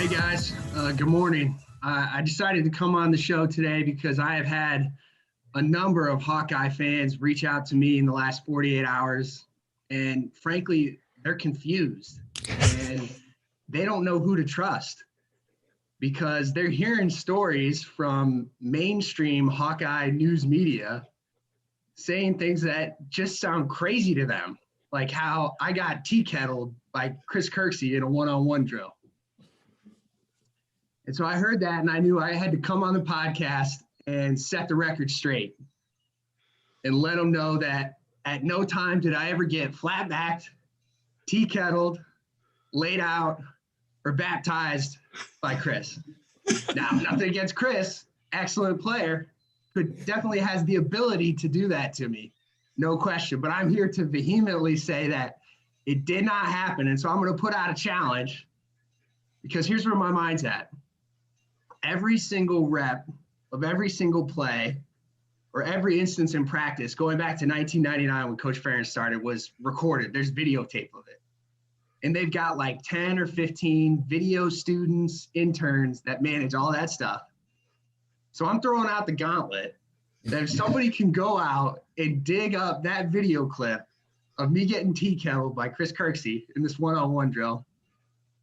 Hey guys, good morning. I decided to come on the show today because I have had a number of Hawkeye fans reach out to me in the last 48 hours, and frankly, they're confused and they don't know who to trust because they're hearing stories from mainstream Hawkeye news media saying things that just sound crazy to them, like how I got tea kettled by Chris Kirksey in a one-on-one drill. And so I heard that and I knew I had to come on the podcast and set the record straight and let them know that at no time did I ever get flat-backed, tea kettled, laid out, or baptized by Chris. Now, nothing against Chris, excellent player, but definitely has the ability to do that to me, no question. But I'm here to vehemently say that it did not happen. And so I'm going to put out a challenge because here's where my mind's at. Every single rep of every single play or every instance in practice, going back to 1999 when Coach Ferentz started, was recorded. There's videotape of it. And they've got like 10 or 15 video students, interns that manage all that stuff. So I'm throwing out the gauntlet that if somebody can go out and dig up that video clip of me getting tea kettled by Chris Kirksey in this one-on-one drill,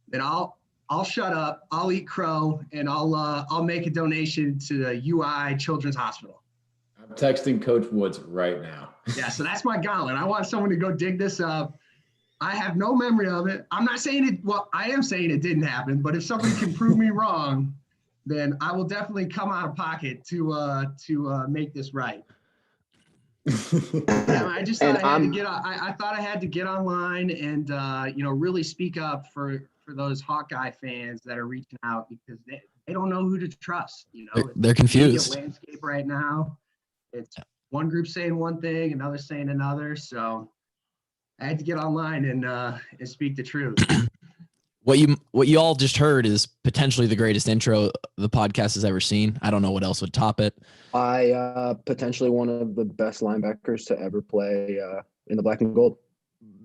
then I'll shut up, I'll eat crow, and I'll make a donation to the WUW Children's Hospital. I'm texting Coach Woods right now. Yeah, so that's my gauntlet. I want someone to go dig this up. I have no memory of it. I'm not saying it, well, I am saying it didn't happen, but if somebody can prove me wrong, then I will definitely come out of pocket to make this right. Yeah, I just thought I thought I had to get online and really speak up for those Hawkeye fans that are reaching out because they don't know who to trust. They're confused. The landscape right now, it's one group saying one thing, another saying another. So I had to get online and speak the truth. What you all just heard is potentially the greatest intro the podcast has ever seen. I don't know what else would top it. Potentially one of the best linebackers to ever play in the black and gold.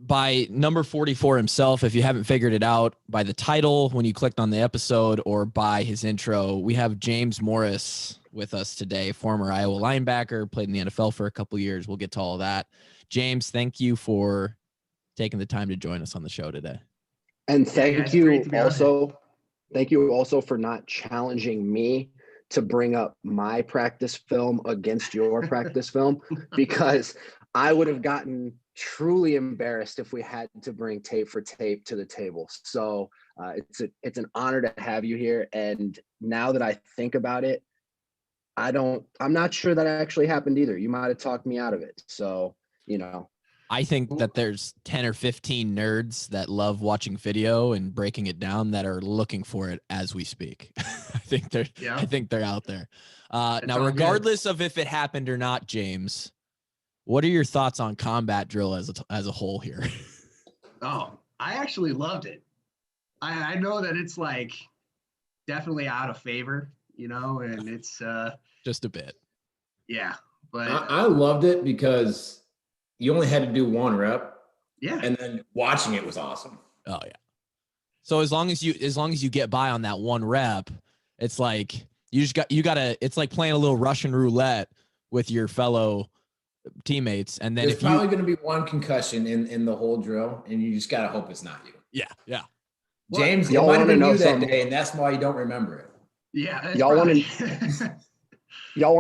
By number 44 himself, if you haven't figured it out, by the title when you clicked on the episode or by his intro, we have James Morris with us today, former Iowa linebacker, played in the NFL for a couple years. We'll get to all of that. James, thank you for taking the time to join us on the show today. And thank you also for not challenging me to bring up my practice film against your practice film, because I would have gotten truly embarrassed if we had to bring tape for tape to the table. So it's an honor to have you here. And now that I think about it, I'm not sure that actually happened either. You might have talked me out of it. So, I think that there's 10 or 15 nerds that love watching video and breaking it down that are looking for it as we speak. I think they're out there. Now, regardless of if it happened or not, James, what are your thoughts on combat drill as a whole here? Oh, I actually loved it. I know that it's like definitely out of favor, and it's just a bit. Yeah, but I loved it because you only had to do one rep. Yeah. And then watching it was awesome. Oh yeah. So as long as you get by on that one rep, it's like you gotta it's like playing a little Russian roulette with your fellow teammates. And then there's probably going to be one concussion in the whole drill, and you just got to hope it's not you. Yeah. Yeah. James, it might have been you that day, and that's why you don't remember it. Yeah. Y'all want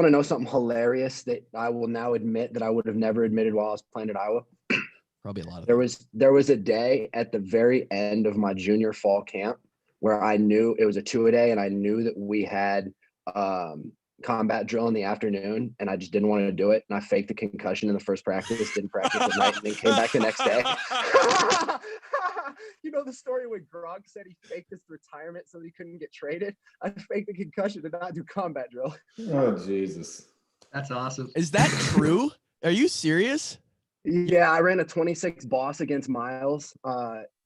to know something hilarious that I will now admit that I would have never admitted while I was playing at Iowa? Probably a lot of there was a day at the very end of my junior fall camp where I knew it was a 2-a-day, and I knew that we had combat drill in the afternoon, and I just didn't want to do it. And I faked the concussion in the first practice, didn't practice at night, and then came back the next day. You know the story when Gronk said he faked his retirement so that he couldn't get traded? I faked the concussion to not do combat drill. Oh, Jesus. That's awesome. Is that true? Are you serious? Yeah, I ran a 26 boss against Miles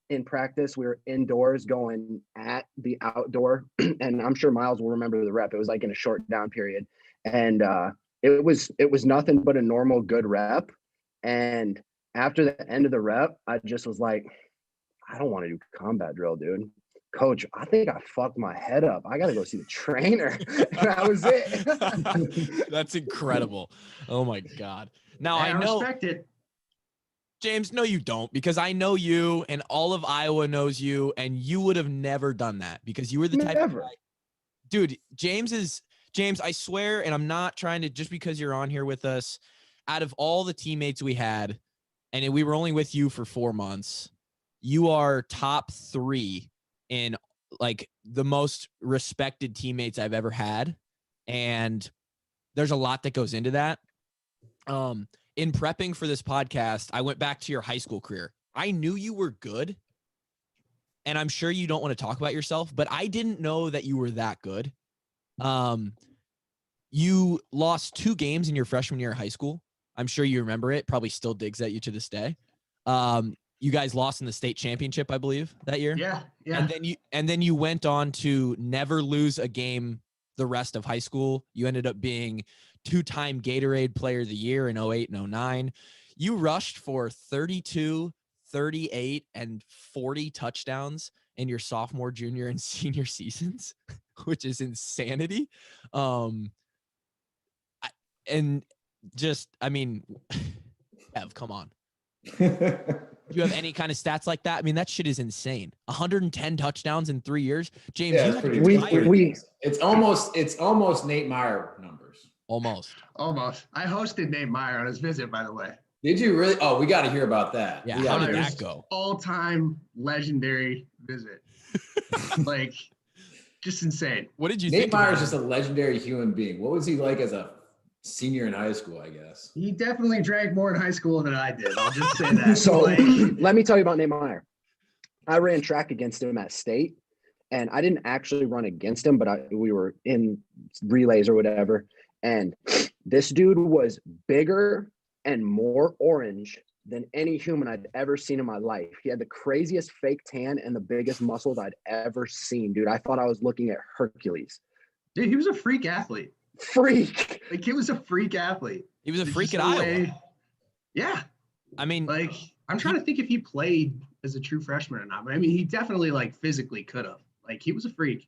in practice. We were indoors going at the outdoor, and I'm sure Miles will remember the rep. It was like in a short down period, and it was nothing but a normal good rep. And after the end of the rep, I just was like, I don't want to do combat drill, dude. Coach, I think I fucked my head up. I got to go see the trainer. And that was it. That's incredible. Oh my God. Now I know, respect it. James, no, you don't, because I know you and all of Iowa knows you, and you would have never done that because you were the type of guy. Dude, James, I swear, and I'm not trying to, just because you're on here with us, out of all the teammates we had, and we were only with you for 4 months, you are top 3 in like the most respected teammates I've ever had. And there's a lot that goes into that. In prepping for this podcast, I went back to your high school career. I knew you were good, and I'm sure you don't want to talk about yourself, but I didn't know that you were that good. You lost 2 games in your freshman year of high school. I'm sure you remember it. Probably still digs at you to this day. You guys lost in the state championship, I believe, that year. Yeah. And then you went on to never lose a game the rest of high school. You ended up being 2-time Gatorade Player of the Year in 08 and 09. You rushed for 32, 38, and 40 touchdowns in your sophomore, junior, and senior seasons, which is insanity. Ev, come on. Do you have any kind of stats like that? I mean, that shit is insane. 110 touchdowns in 3 years. James, yeah, it's almost Nate Meier numbers. Almost. I hosted Nate Meier on his visit, by the way. Did you really? Oh, we got to hear about that. Yeah, how did that go? All-time legendary visit. Like, just insane. What did you think? Nate Meier is just a legendary human being. What was he like as a senior in high school, I guess? He definitely drank more in high school than I did. I'll just say that. So let me tell you about Nate Meier. I ran track against him at state, and I didn't actually run against him, but we were in relays or whatever. And this dude was bigger and more orange than any human I'd ever seen in my life. He had the craziest fake tan and the biggest muscles I'd ever seen, dude. I thought I was looking at Hercules. Dude, he was a freak athlete. Freak. Like, he was a freak athlete. He was a freak at Iowa. Yeah. I mean, like, I'm trying to think if he played as a true freshman or not. But I mean, he definitely like physically could have. Like, he was a freak.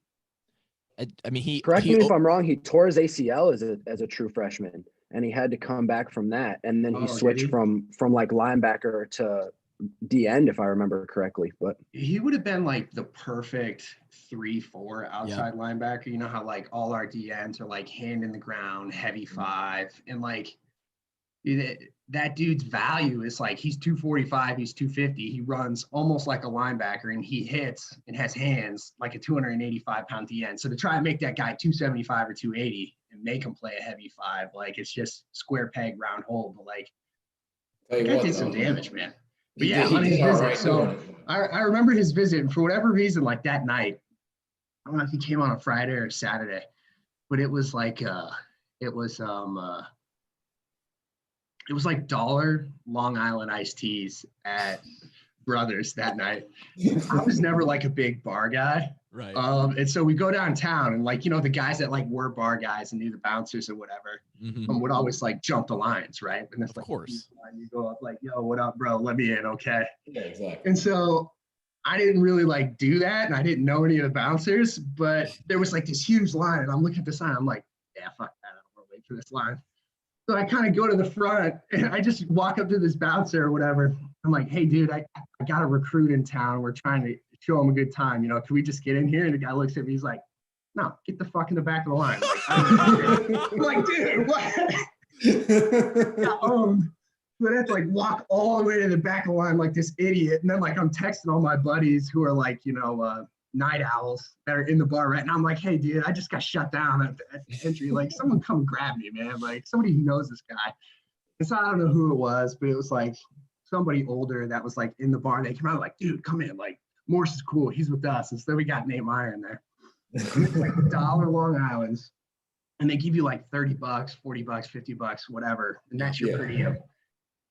I mean, correct me if I'm wrong. He tore his ACL as a true freshman, and he had to come back from that. And then he switched from like linebacker to D end, if I remember correctly. But he would have been like the perfect 3-4 outside linebacker. You know how like all our D ends are like hand in the ground, heavy 5, and like that dude's value is like he's 245, he's 250, he runs almost like a linebacker, and he hits and has hands like a 285-pound D end. So to try and make that guy 275 or 280 and make him play a heavy 5, like, it's just square peg, round hole. But like, that guy did some damage, man. But yeah, on his visit. So I remember his visit, and for whatever reason, like that night, I don't know if he came on a Friday or Saturday, but it was like it was like $1 Long Island iced teas at Brothers that night. I was never like a big bar guy. Right. And so we go downtown, and like, you know, the guys that like were bar guys and knew the bouncers or whatever would always like jump the lines, right? And it's of course. You go up like, yo, what up, bro? Let me in, okay? Yeah, exactly. And so I didn't really like do that, and I didn't know any of the bouncers, but there was like this huge line, and I'm looking at the sign. I'm like, yeah, fuck that. I don't want to wait for this line. So I kind of go to the front, and I just walk up to this bouncer or whatever. I'm like, hey, dude, I got a recruit in town. We're trying to show him a good time. You know, can we just get in here? And the guy looks at me. He's like, no, get the fuck in the back of the line. I'm like, dude, what? Got owned. So I have to like walk all the way to the back of the line like this idiot. And then like I'm texting all my buddies who are like, you know, night owls that are in the bar right now. I'm like, hey, dude, I just got shut down at the entry. Like, someone come grab me, man. Like, somebody who knows this guy. And so I don't know who it was, but it was like somebody older that was like in the bar. And they came out like, dude, come in. Like, Morse is cool. He's with us. And so we got Nate Meier in there. And it's like $1 Long Island's. And they give you like $30, $40, $50, whatever. And that's your per diem.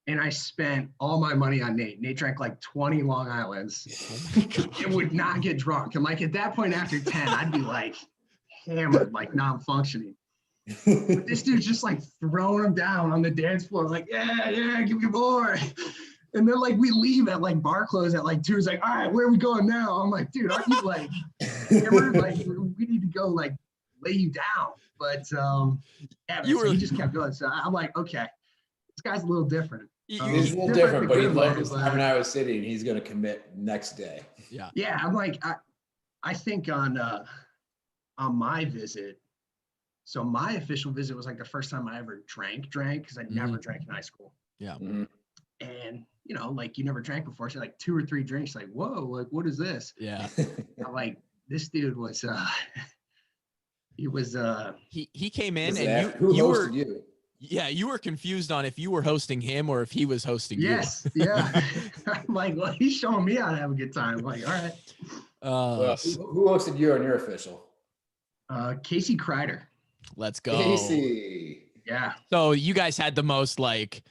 And I spent all my money on Nate. Nate drank like 20 Long Islands. It would not get drunk. And like at that point after 10, I'd be like hammered, like non-functioning. But this dude's just like throwing him down on the dance floor, like, yeah, give me more. And then like we leave at like bar close at like 2. It's like, all right, where are we going now? I'm like, dude, aren't you like, hammered? Like we need to go like lay you down. But yeah, man, so he just kept going. So I'm like, okay, this guy's a little different. He's a little different, but he loved his time in I Iowa City, and he's going to commit next day. Yeah. Yeah, I'm like, I think on my visit. So my official visit was like the first time I ever drank because I never drank in high school. Yeah. Mm-hmm. And you know, like you never drank before. So like 2 or 3 drinks, like, whoa, like what is this? Yeah. I'm like, this dude was he came in and who you hosted were you? Yeah, you were confused on if you were hosting him or if he was hosting yes, you. yeah. I'm like, well, he's showing me how to have a good time. I'm like, all right. Well, who hosted you on your official? Casey Kreider. Let's go. Casey. Yeah. So you guys had the most like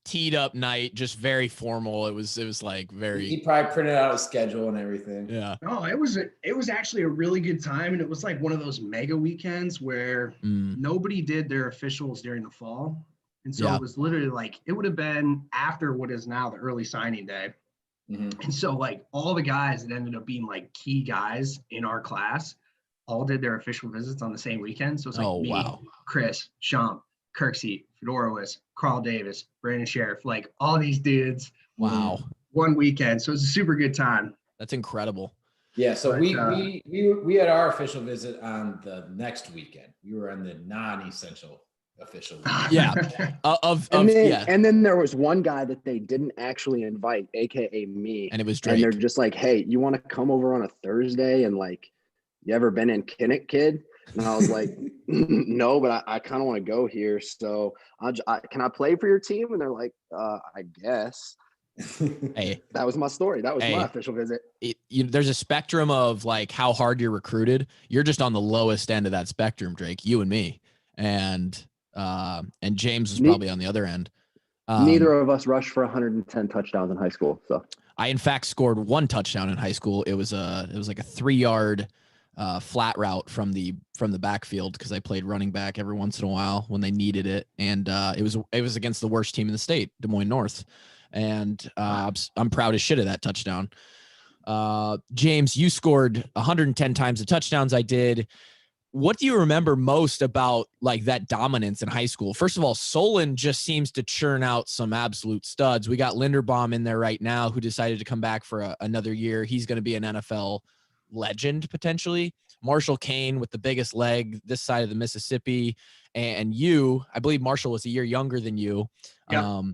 teed up night, just very formal. It was like very. He probably printed out a schedule and everything. Yeah. No, it was actually a really good time, and it was like one of those mega weekends where nobody did their officials during the fall, and so it was literally like it would have been after what is now the early signing day, and so like all the guys that ended up being like key guys in our class all did their official visits on the same weekend. So it's like me, Chris, Sean, Kirksey, Fedorowicz, Carl Davis, Brandon Scherff, like all these dudes. Wow. One weekend. So it was a super good time. That's incredible. Yeah. So we had our official visit on the next weekend. We were on the non-essential official weekend. Yeah. And then there was one guy that they didn't actually invite, AKA me. And it was Drake. And they're just like, hey, you want to come over on a Thursday and like, you ever been in Kinnick, kid? And I was like, no, but I kind of want to go here. So can I play for your team? And they're like, I guess. Hey, that was my story. That was my official visit. There's a spectrum of like how hard you're recruited. You're just on the lowest end of that spectrum, Drake, you and me. And James was probably on the other end. Neither of us rushed for 110 touchdowns in high school. So I, in fact, scored 1 touchdown in high school. It was like a 3-yard flat route from the backfield because I played running back every once in a while when they needed it, and it was against the worst team in the state, Des Moines North, and I'm proud as shit of that touchdown. James, you scored 110 times the touchdowns I did. What do you remember most about like that dominance in high school? First of all, Solon just seems to churn out some absolute studs. We got Linderbaum in there right now who decided to come back for another year. He's going to be an NFL legend potentially. Marshall Kane with the biggest leg this side of the Mississippi, and I believe Marshall was a year younger than you. Yep.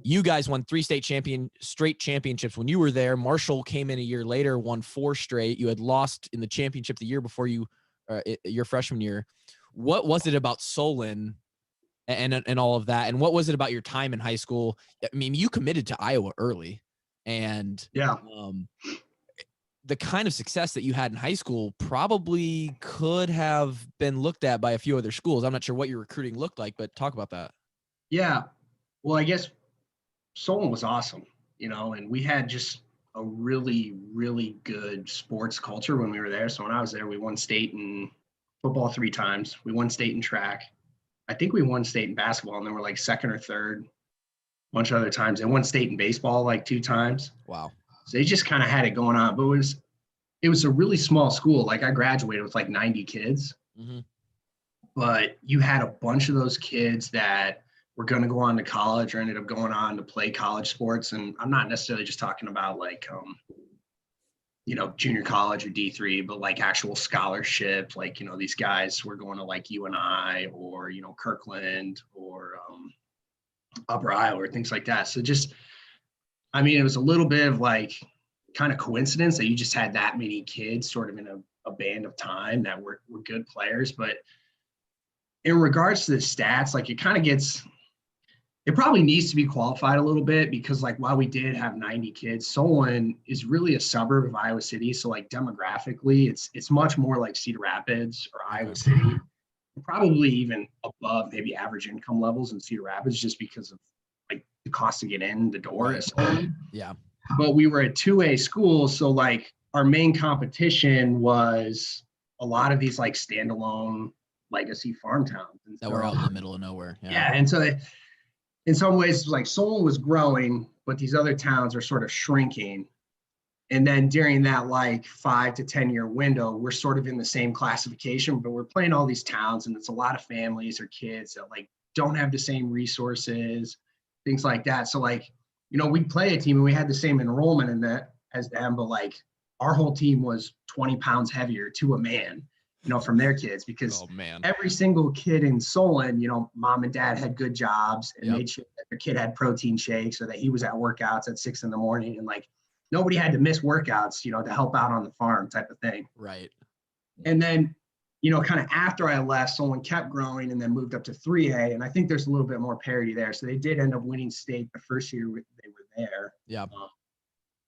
You guys won 3 straight championships when you were there. Marshall came in a year later, won 4 straight. You had lost in the championship the year before your freshman year. What was it about Solon and all of that? And what was it about your time in high school? I mean, you committed to Iowa early, and the kind of success that you had in high school probably could have been looked at by a few other schools. I'm not sure what your recruiting looked like, but talk about that. Yeah. Well, I guess Solon was awesome, and we had just a really, really good sports culture when we were there. So when I was there, we won state in football 3 times. We won state in track. I think we won state in basketball, and then we're like 2nd or 3rd, a bunch of other times. They won state in baseball like 2 times. Wow. So they just kind of had it going on, but it was a really small school. Like I graduated with like 90 kids, but you had a bunch of those kids that were going to go on to college or ended up going on to play college sports. And I'm not necessarily just talking about like, junior college or D3, but like actual scholarship. Like, these guys were going to like UNI or, Kirkland or Upper Iowa or things like that. So it was a little bit of like kind of coincidence that you just had that many kids sort of in a band of time that were good players. But in regards to the stats, like it probably needs to be qualified a little bit because like while we did have 90 kids, Solon is really a suburb of Iowa City. So like demographically, it's much more like Cedar Rapids or Iowa City, probably even above maybe average income levels in Cedar Rapids just because of like the cost to get in the door. Yeah. But we were a 2A school. So like our main competition was a lot of these like standalone legacy farm towns that were out in the middle of nowhere. Yeah. And so in some ways, like Solon was growing, but these other towns are sort of shrinking. And then during that like 5 to 10 year window, we're sort of in the same classification, but we're playing all these towns, and it's a lot of families or kids that like don't have the same resources, things like that. So like, we'd play a team and we had the same enrollment in that as them, but like our whole team was 20 pounds heavier to a man, from their kids, because every single kid in Solon, mom and dad had good jobs, and made sure that their kid had protein shakes or that he was at workouts at 6 a.m. and like, nobody had to miss workouts, to help out on the farm type of thing. Right. And then, kind of after I left, Solon kept growing and then moved up to 3A. And I think there's a little bit more parity there. So they did end up winning state the first year they were there. Yeah.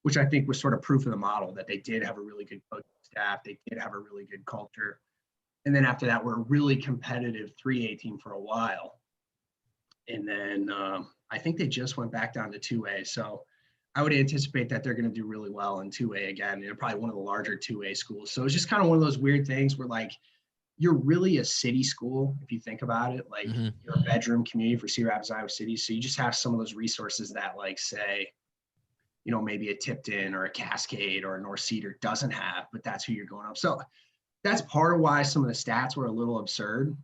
Which I think was sort of proof of the model that they did have a really good coaching staff. They did have a really good culture. And then after that, we're a really competitive 3A team for a while. And then I think they just went back down to 2A. So I would anticipate that they're going to do really well in 2A again. They're probably one of the larger 2A schools. So it's just kind of one of those weird things where like, you're really a city school if you think about it. Like you're a bedroom community for Cedar Rapids, Iowa City. So you just have some of those resources that like say, maybe a Tipton or a Cascade or a North Cedar doesn't have, but that's who you're going up. So that's part of why some of the stats were a little absurd.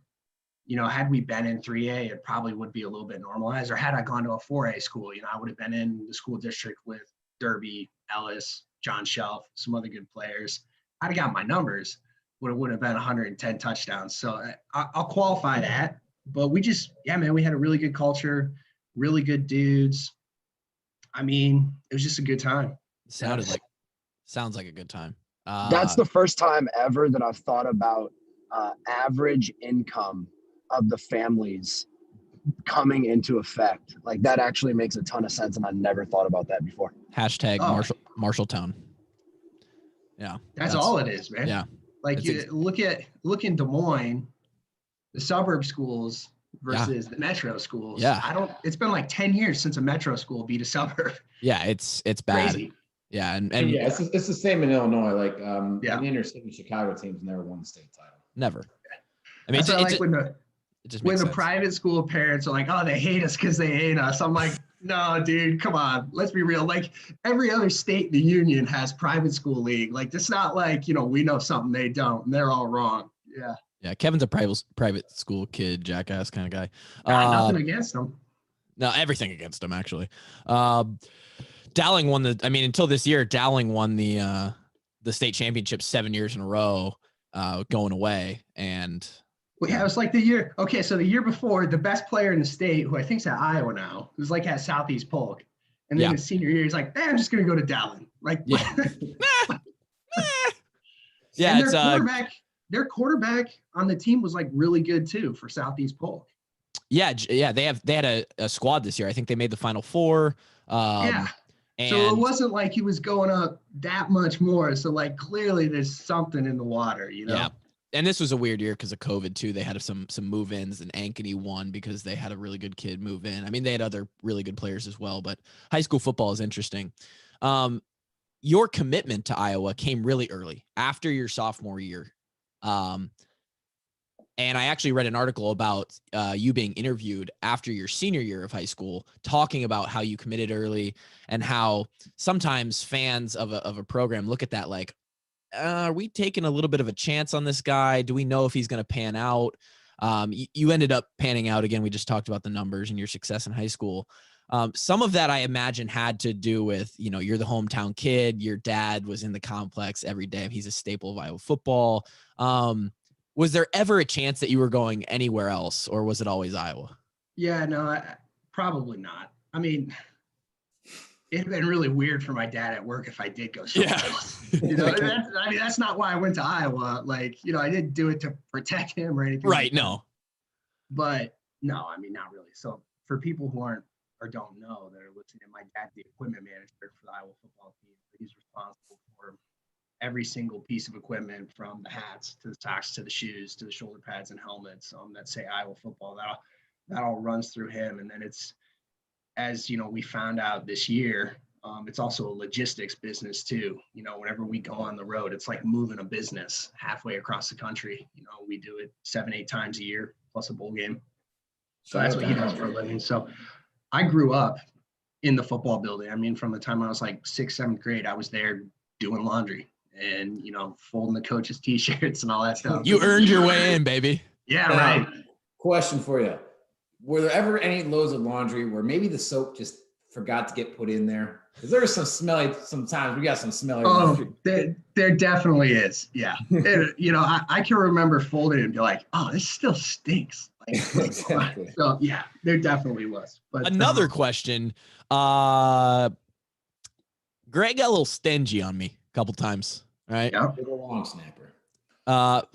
Had we been in 3A, it probably would be a little bit normalized. Or had I gone to a 4A school, I would have been in the school district with Derby, Ellis, John Scherff, some other good players. I'd have got my numbers, but it would have been 110 touchdowns. So I'll qualify that. But we just, we had a really good culture, really good dudes. I mean, it was just a good time. Sounds like a good time. That's the first time ever that I've thought about average income of the families coming into effect. Like that actually makes a ton of sense, and I never thought about that before. Hashtag Marshalltown. Yeah, that's all it is, man. Yeah, like you look in Des Moines, the suburb schools versus the metro schools. Yeah, it's been like 10 years since a metro school beat a suburb. Yeah, it's bad. Crazy. Yeah, and it's the same in Illinois. Like the inner city Chicago teams never won the state title. Never. I mean, when the private school parents are like, oh, they hate us because they hate us. I'm like, no, dude, come on. Let's be real. Like every other state in the union has private school league. Like it's not like, we know something they don't, and they're all wrong. Yeah. Yeah. Kevin's a private school kid, jackass kind of guy. Nothing against him. No, everything against him, actually. Dowling won until this year, Dowling won the state championship 7 years in a row, going away. And well, yeah, it was like the year. Okay, so the year before, the best player in the state, who I think's at Iowa now, was like at Southeast Polk. And then his senior year, he's like, I'm just gonna go to Dowling. Like, yeah, and their quarterback on the team was like really good too for Southeast Polk. Yeah, they had a squad this year. I think they made the Final Four. So it wasn't like he was going up that much more. So like clearly there's something in the water, Yeah. And this was a weird year because of COVID too. They had some move-ins, and Ankeny won because they had a really good kid move in. I mean, they had other really good players as well, but high school football is interesting. Your commitment to Iowa came really early after your sophomore year. And I actually read an article about you being interviewed after your senior year of high school, talking about how you committed early and how sometimes fans of a program look at that like, are we taking a little bit of a chance on this guy? Do we know if he's going to pan out? You ended up panning out again. We just talked about the numbers and your success in high school. Some of that I imagine had to do with, you're the hometown kid. Your dad was in the complex every day. He's a staple of Iowa football. Was there ever a chance that you were going anywhere else, or was it always Iowa? Yeah, no, probably not. I mean, it'd been really weird for my dad at work if I did go somewhere else. That's not why I went to Iowa. Like, I didn't do it to protect him or anything. Right, like no. But no, I mean, not really. So for people who aren't or don't know that are listening, my dad's the equipment manager for the Iowa football team. He's responsible for every single piece of equipment, from the hats to the socks to the shoes to the shoulder pads and helmets that say Iowa football. That all runs through him. And then it's, as we found out this year, it's also a logistics business too. Whenever we go on the road, it's like moving a business halfway across the country. We do it 7-8 times a year plus a bowl game. So that's what he does for a living. So I grew up in the football building. I mean, from the time I was like 6th, 7th grade, I was there doing laundry and, folding the coaches' T-shirts and all that stuff. You earned your way in, baby. Yeah, Now, right. Question for you. Were there ever any loads of laundry where maybe the soap just forgot to get put in there? Because there was sometimes we got some smelly laundry. There definitely is. Yeah. I can remember folding it and be like, oh, this still stinks. Exactly. So yeah, there definitely was. But another question. Greg got a little stingy on me a couple times. Right. Yeah. Big ol' long snapper.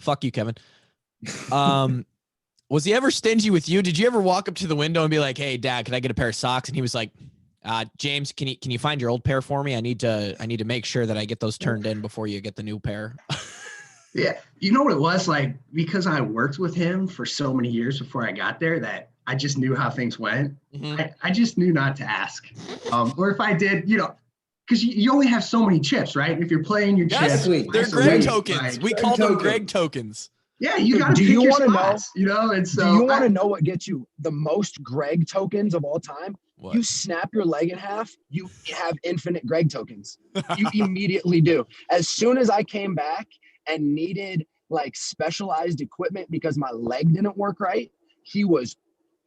Fuck you, Kevin. Was he ever stingy with you? Did you ever walk up to the window and be like, "Hey, Dad, can I get a pair of socks?" And he was like, "James, can you find your old pair for me? I need to make sure that I get those turned in before you get the new pair." Yeah, you know what it was like, because I worked with him for so many years before I got there that I just knew how things went. Mm-hmm. I just knew not to ask, or if I did, because you only have so many chips, right? If you're playing your chips, they're Greg tokens. We call them Greg tokens. Yeah, you got to pick your spots, and so do you want to know what gets you the most Greg tokens of all time? What? You snap your leg in half, you have infinite Greg tokens. You immediately do. As soon as I came back and needed like specialized equipment because my leg didn't work right,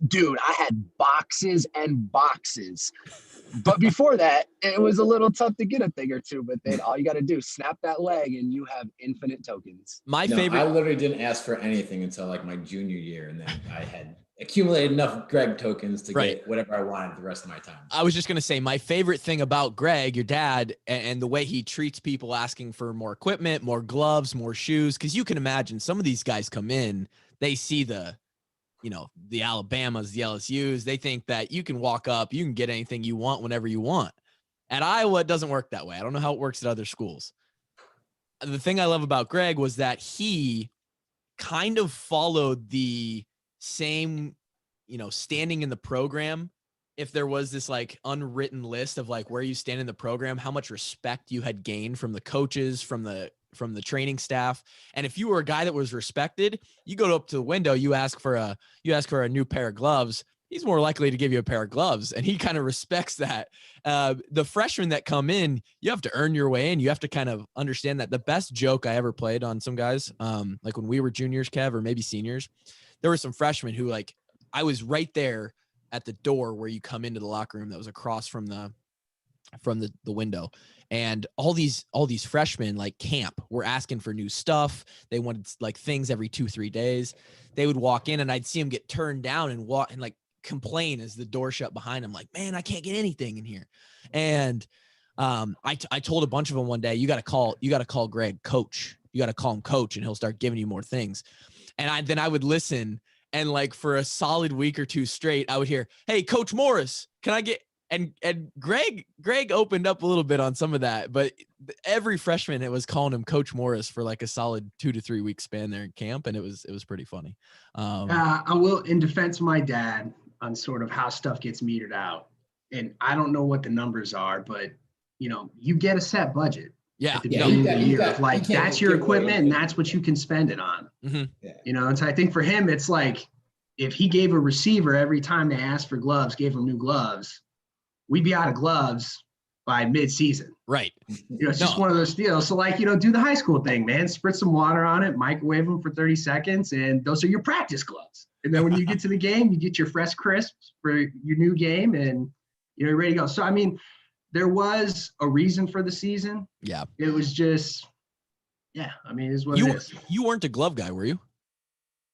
dude, I had boxes and boxes. But before that, it was a little tough to get a thing or two. But then all you got to do, snap that leg, and you have infinite tokens. My favorite. I literally didn't ask for anything until like my junior year, and then I had accumulated enough Greg tokens to get whatever I wanted the rest of my time. I was just gonna say my favorite thing about Greg, your dad, and the way he treats people asking for more equipment, more gloves, more shoes. Because you can imagine some of these guys come in, they see the Alabamas, the LSUs, they think that you can walk up, you can get anything you want whenever you want. At Iowa, it doesn't work that way. I don't know how it works at other schools. The thing I love about Greg was that he kind of followed the same, standing in the program. If there was this like unwritten list of like where you stand in the program, how much respect you had gained from the coaches, from the training staff. And if you were a guy that was respected, you go up to the window, you ask for a new pair of gloves. He's more likely to give you a pair of gloves. And he kind of respects that. The freshmen that come in, you have to earn your way in. You have to kind of understand that. The best joke I ever played on some guys, like when we were juniors, Kev, or maybe seniors, there were some freshmen who like, I was right there at the door where you come into the locker room that was across from the window. And all these freshmen like camp were asking for new stuff. They wanted like things every 2-3 days. They would walk in and I'd see them get turned down and walk and like complain as the door shut behind them. Like, man, I can't get anything in here. And I told a bunch of them one day, you got to call Greg coach. You got to call him coach and he'll start giving you more things. And then I would listen. And like for a solid week or two straight, I would hear, "Hey, Coach Morris, can I get?" And Greg opened up a little bit on some of that, but every freshman it was calling him Coach Morris for like a solid 2 to 3 week span there in camp, and it was pretty funny. I will, in defense of my dad, on sort of how stuff gets metered out, and I don't know what the numbers are, but you get a set budget. Yeah, at the beginning of the year, like that's your equipment, and that's what you can spend it on. Mm-hmm. And so I think for him, it's like if he gave a receiver every time they asked for gloves, gave them new gloves, we'd be out of gloves by mid-season. Right. It's just one of those deals. So like, do the high school thing, man. Spritz some water on it, microwave them for 30 seconds, and those are your practice gloves. And then when you get to the game, you get your fresh crisps for your new game, and you're ready to go. So I mean, there was a reason for the season. Yeah. It was just, it's what it is. You weren't a glove guy, were you?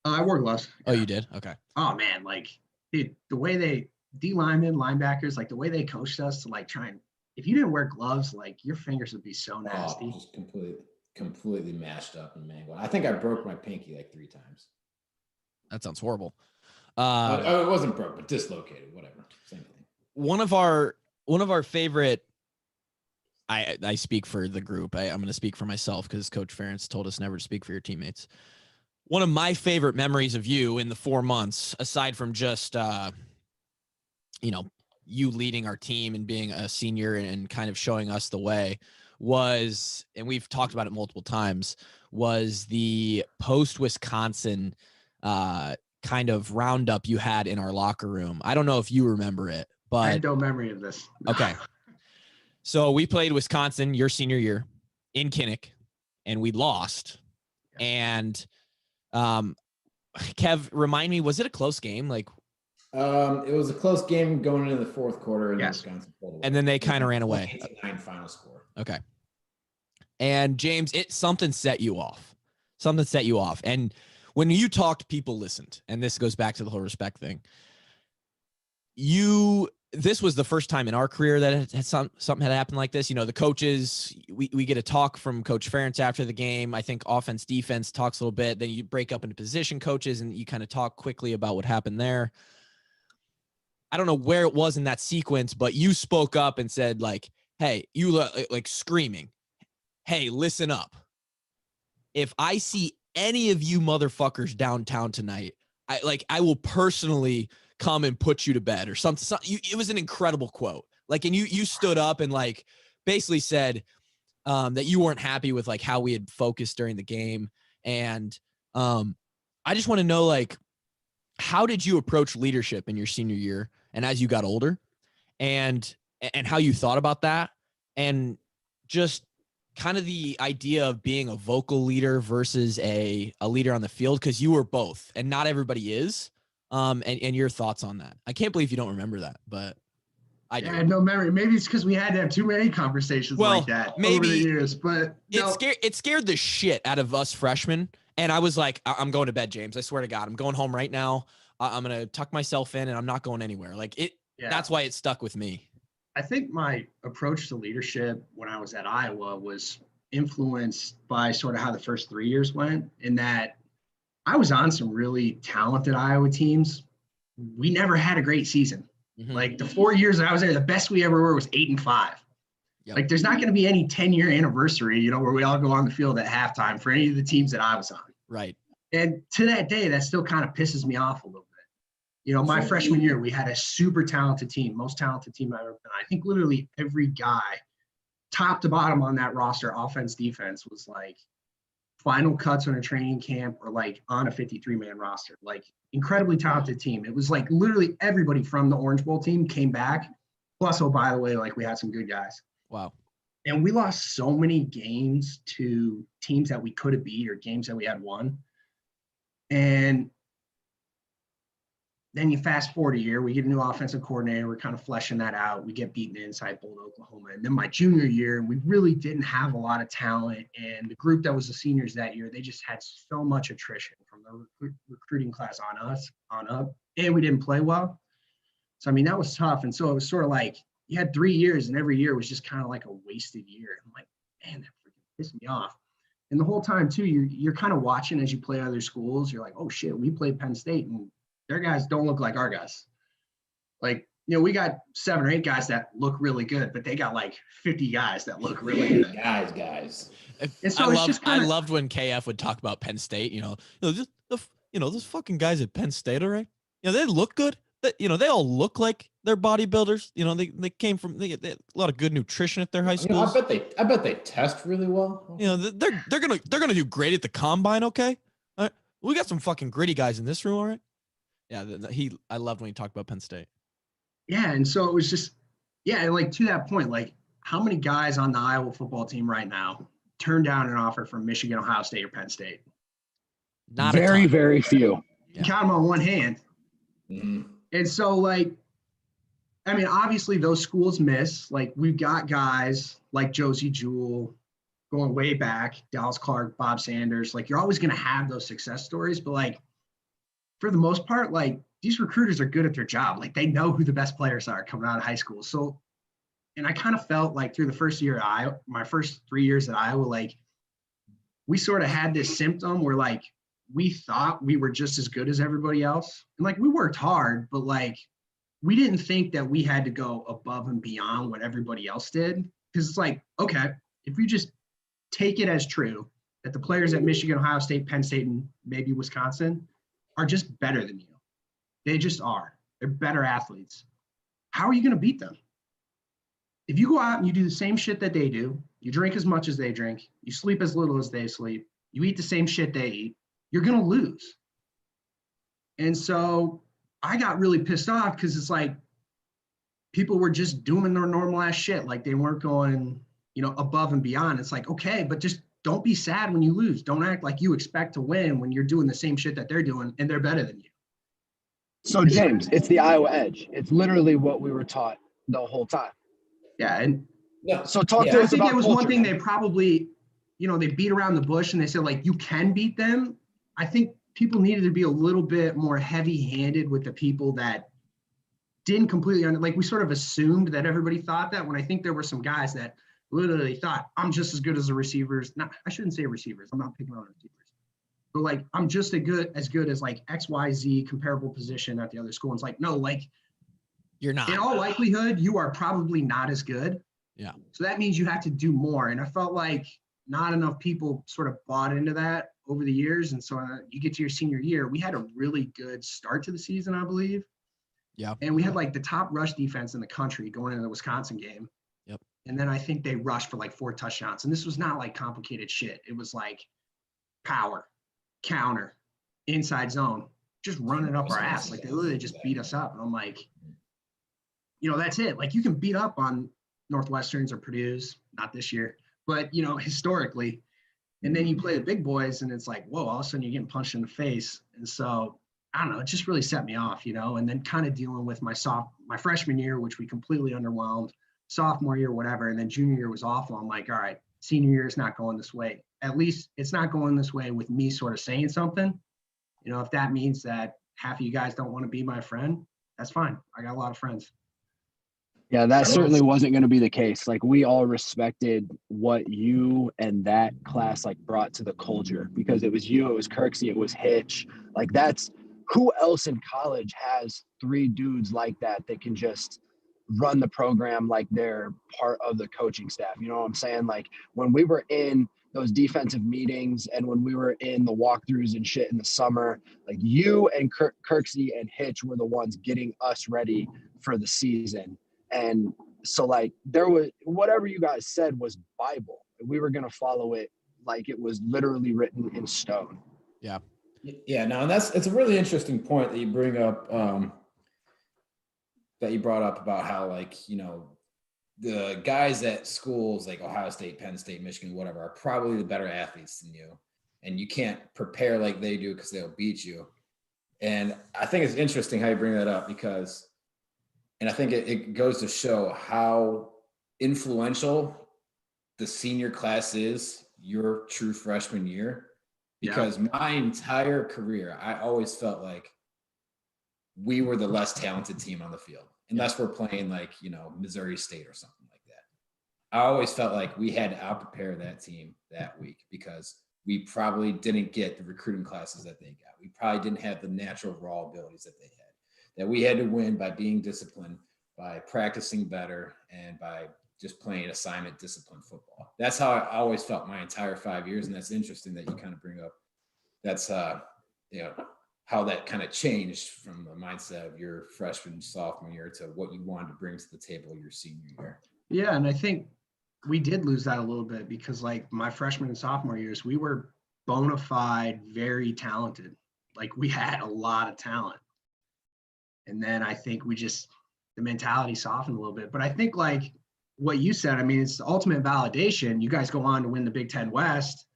I wore gloves. Oh, you did? Okay. Oh man, like dude, the way D linemen, linebackers, like the way they coached us to like try and, if you didn't wear gloves, like your fingers would be so nasty. Just completely mashed up and mangled. I think I broke my pinky like 3 times. That sounds horrible. It wasn't broke, but dislocated, whatever. Same thing. One of our favorite, I speak for the group. I'm going to speak for myself because Coach Ferentz told us never to speak for your teammates. One of my favorite memories of you in the 4 months, aside from just, you leading our team and being a senior and kind of showing us the way was, and we've talked about it multiple times, was the post-Wisconsin kind of roundup you had in our locker room. I don't know if you remember it, I had but no memory of this. okay. So we played Wisconsin your senior year in Kinnick, and we lost. And Kev, remind me, was it a close game? Like, it was a close game going into the fourth quarter, and Yes. Wisconsin pulled away. And then they kind of ran away. 8-9 final score. Okay. And James, something set you off. Something set you off. And when you talked, people listened. And this goes back to the whole respect thing. This was the first time in our career that something had happened like this. You know, the coaches, we get a talk from Coach Ferentz after the game. I think offense, defense talks a little bit. Then you break up into position coaches and you kind of talk quickly about what happened there. I don't know where it was in that sequence, but you spoke up and said, like, hey, you like screaming, hey, listen up. If I see any of you motherfuckers downtown tonight, I will personally come and put you to bed or something. It was an incredible quote. Like, and you stood up and like basically said that you weren't happy with like how we had focused during the game. And I just want to know, like, how did you approach leadership in your senior year and as you got older, and how you thought about that, and just kind of the idea of being a vocal leader versus a leader on the field, because you were both and not everybody is. And your thoughts on that. I can't believe you don't remember that, but I do. I had no memory. Maybe it's because we had to have too many conversations like that over the years. But it scared the shit out of us freshmen. And I was like, I'm going to bed, James. I swear to God, I'm going home right now. I'm going to tuck myself in and I'm not going anywhere. Like it. Yeah. That's why it stuck with me. I think my approach to leadership when I was at Iowa was influenced by sort of how the first 3 years went, in that I was on some really talented Iowa teams. We never had a great season. Mm-hmm. Like the 4 years that I was there, the best we ever were was 8-5. Yep. Like there's not going to be any 10-year anniversary, you know, where we all go on the field at halftime for any of the teams that I was on. Right. And to that day, that still kind of pisses me off a little bit. You know, my freshman year, we had a super talented team, most talented team I've ever been. I think literally every guy, top to bottom on that roster, offense, defense, was like final cuts on a training camp or like on a 53-man roster. Like incredibly talented team. It was like literally everybody from the Orange Bowl team came back. Plus, oh, by the way, like we had some good guys. Wow. And we lost so many games to teams that we could have beat or games that we had won. And then you fast forward a year, we get a new offensive coordinator. We're kind of fleshing that out. We get beaten inside Bold, Oklahoma. And then my junior year, we really didn't have a lot of talent. And the group that was the seniors that year, they just had so much attrition from the recruiting class on up. And we didn't play well. So, I mean, that was tough. And so it was sort of like you had 3 years and every year was just kind of like a wasted year. I'm like, man, that freaking pissed me off. And the whole time, too, you're kind of watching as you play other schools. You're like, oh, shit, we played Penn State and their guys don't look like our guys. Like, you know, we got 7 or 8 guys that look really good, but they got like 50 guys that look really good. Guys. And so I loved when KF would talk about Penn State. Those fucking guys at Penn State, all right? You know, they look good. They all look like they're bodybuilders. You know, they came from they get a lot of good nutrition at their high schools. I bet they test really well. You know, they're gonna do great at the combine. Okay, all right. We got some fucking gritty guys in this room, all right? Yeah, I loved when he talked about Penn State. Yeah, and so it was just, yeah, like to that point, like how many guys on the Iowa football team right now turned down an offer from Michigan, Ohio State, or Penn State? Not very, very few. You count them on one hand. Mm-hmm. And so, like, I mean, obviously those schools miss. Like, we've got guys like Josie Jewell going way back, Dallas Clark, Bob Sanders. Like, you're always going to have those success stories, but like, for the most part, like these recruiters are good at their job. Like they know who the best players are coming out of high school. So, and I kind of felt like through the first year at Iowa, my first 3 years at Iowa, like we sort of had this symptom where like we thought we were just as good as everybody else. And like we worked hard, but like we didn't think that we had to go above and beyond what everybody else did. Because it's like, okay, if you just take it as true that the players at Michigan, Ohio State, Penn State, and maybe Wisconsin are just better than you. They just are. They're better athletes. How are you going to beat them? If you go out and you do the same shit that they do, you drink as much as they drink, you sleep as little as they sleep, you eat the same shit they eat, you're going to lose. And so I got really pissed off because it's like, people were just doing their normal ass shit. Like they weren't going, above and beyond. It's like, okay, but just don't be sad when you lose. Don't act like you expect to win when you're doing the same shit that they're doing and they're better than you. So James, it's the Iowa edge. It's literally what we were taught the whole time. Yeah. And so talk to I us think about it was culture, one thing man. they probably, they beat around the bush and they said like, you can beat them. I think people needed to be a little bit more heavy-handed with the people that didn't completely like we sort of assumed that everybody thought that, when I think there were some guys that literally thought I'm just as good as the receivers. I shouldn't say receivers. I'm not picking on receivers, but like I'm just as good as like XYZ comparable position at the other school. And it's like, no, like you're not. In all likelihood, you are probably not as good. Yeah. So that means you have to do more. And I felt like not enough people sort of bought into that over the years. And so you get to your senior year, we had a really good start to the season, I believe. Yeah. And we had like the top rush defense in the country going into the Wisconsin game. Yep. And then I think they rushed for like 4 touchdowns. And this was not like complicated shit. It was like power, counter, inside zone, just running up our ass. Like they literally just beat us up. And I'm like, that's it. Like you can beat up on Northwesterns or Purdue's, not this year, but historically. And then you play the big boys and it's like, whoa, all of a sudden you're getting punched in the face. And so I don't know, it just really set me off, and then kind of dealing with my freshman year, which we completely underwhelmed, sophomore year, whatever. And then junior year was awful. I'm like, all right, senior year is not going this way. At least it's not going this way with me sort of saying something. If that means that half of you guys don't want to be my friend, that's fine. I got a lot of friends. Yeah, that certainly wasn't going to be the case. Like we all respected what you and that class like brought to the culture, because it was you, it was Kirksey, it was Hitch. Like that's who else in college has 3 dudes like that can just run the program like they're part of the coaching staff. You know what I'm saying? Like when we were in those defensive meetings and when we were in the walkthroughs and shit in the summer, like you and Kirksey and Hitch were the ones getting us ready for the season. And so like there was, whatever you guys said was Bible. We were going to follow it like it was literally written in stone. Yeah. Yeah, no, and it's a really interesting point that you bring up, that you brought up about how the guys at schools like Ohio State, Penn State, Michigan, whatever, are probably the better athletes than you, and you can't prepare like they do because they'll beat you. And I think it's interesting how you bring that up because, and I think it goes to show how influential the senior class is your true freshman year. Because my entire career, I always felt like we were the less talented team on the field, unless we're playing Missouri State or something like that. I always felt like we had to out-prepare that team that week because we probably didn't get the recruiting classes that they got. We probably didn't have the natural raw abilities that they had. That we had to win by being disciplined, by practicing better, and by just playing assignment disciplined football. That's how I always felt my entire 5 years. And that's interesting that you kind of bring up. That's, how that kind of changed from the mindset of your freshman, sophomore year to what you wanted to bring to the table your senior year. Yeah. And I think we did lose that a little bit because like my freshman and sophomore years, we were bona fide, very talented. Like we had a lot of talent. And then I think the mentality softened a little bit. But I think like what you said, I mean, it's the ultimate validation. You guys go on to win the Big Ten West,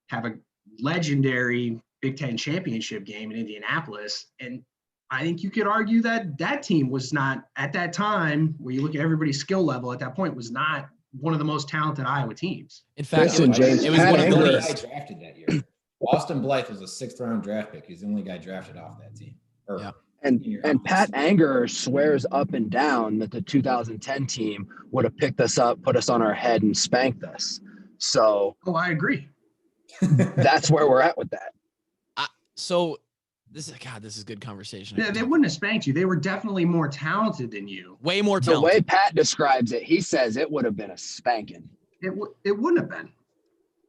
have a legendary Big Ten championship game in Indianapolis. And I think you could argue that that team was not, at that time, where you look at everybody's skill level at that point, was not one of the most talented Iowa teams. In fact, Listen, James, it was one of the least. Drafted that year. Austin Blythe was a 6th-round draft pick. He's the only guy drafted off that team. Yeah. And Pat Anger swears up and down that the 2010 team would have picked us up, put us on our head, and spanked us. So I agree. that's where we're at with that. So this is good conversation. Yeah, they wouldn't have spanked you. They were definitely more talented than you. Way more The talented. way Pat describes it, he says it would have been a spanking. It wouldn't have been.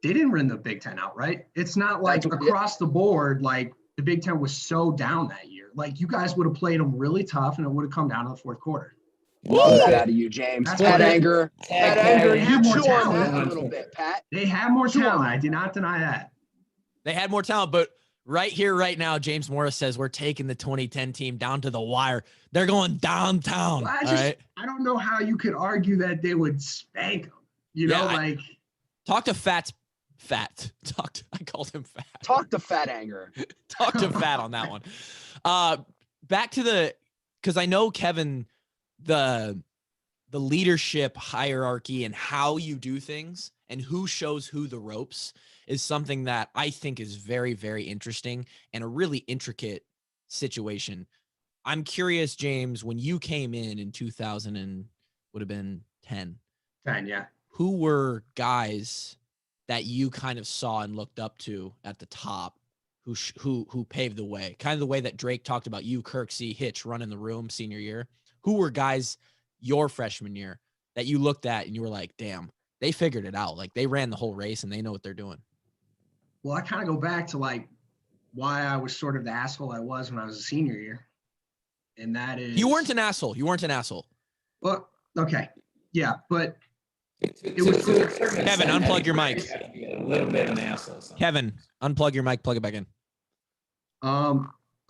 They didn't win the Big Ten outright. It's not like across the board, like the Big Ten was so down that year. Like you guys would have played them really tough and it would have come down to the fourth quarter. Love that out of you, James. That's Pat what Anger, They you have more chew on talent. that a little bit, Pat. They have more Chew on talent. that. I do not deny that. They had more talent, but Right here, right now, James Morris says we're taking the 2010 team down to the wire. They're going downtown. Well, right? I don't know how you could argue that they would spank them. Talk to Fat. I called him Fat. Talk to Fat Anger. Talk to Fat on that one. Back to because I know, Kevin, the leadership hierarchy and how you do things and who shows who the ropes is something that I think is very, very interesting and a really intricate situation. I'm curious, James, when you came in 2000 and would have been 10. 10, yeah. Who were guys that you kind of saw and looked up to at the top who paved the way? Kind of the way that Drake talked about you, Kirksey, Hitch running the room senior year. Who were guys your freshman year that you looked at and you were like, damn, they figured it out. Like they ran the whole race and they know what they're doing. Well, I kind of go back to like why I was sort of the asshole I was when I was a senior year. And that is... You weren't an asshole. Well, okay. Yeah, but it was Kevin, unplug your mic. A little bit of an asshole. Kevin, unplug your mic, plug it back in.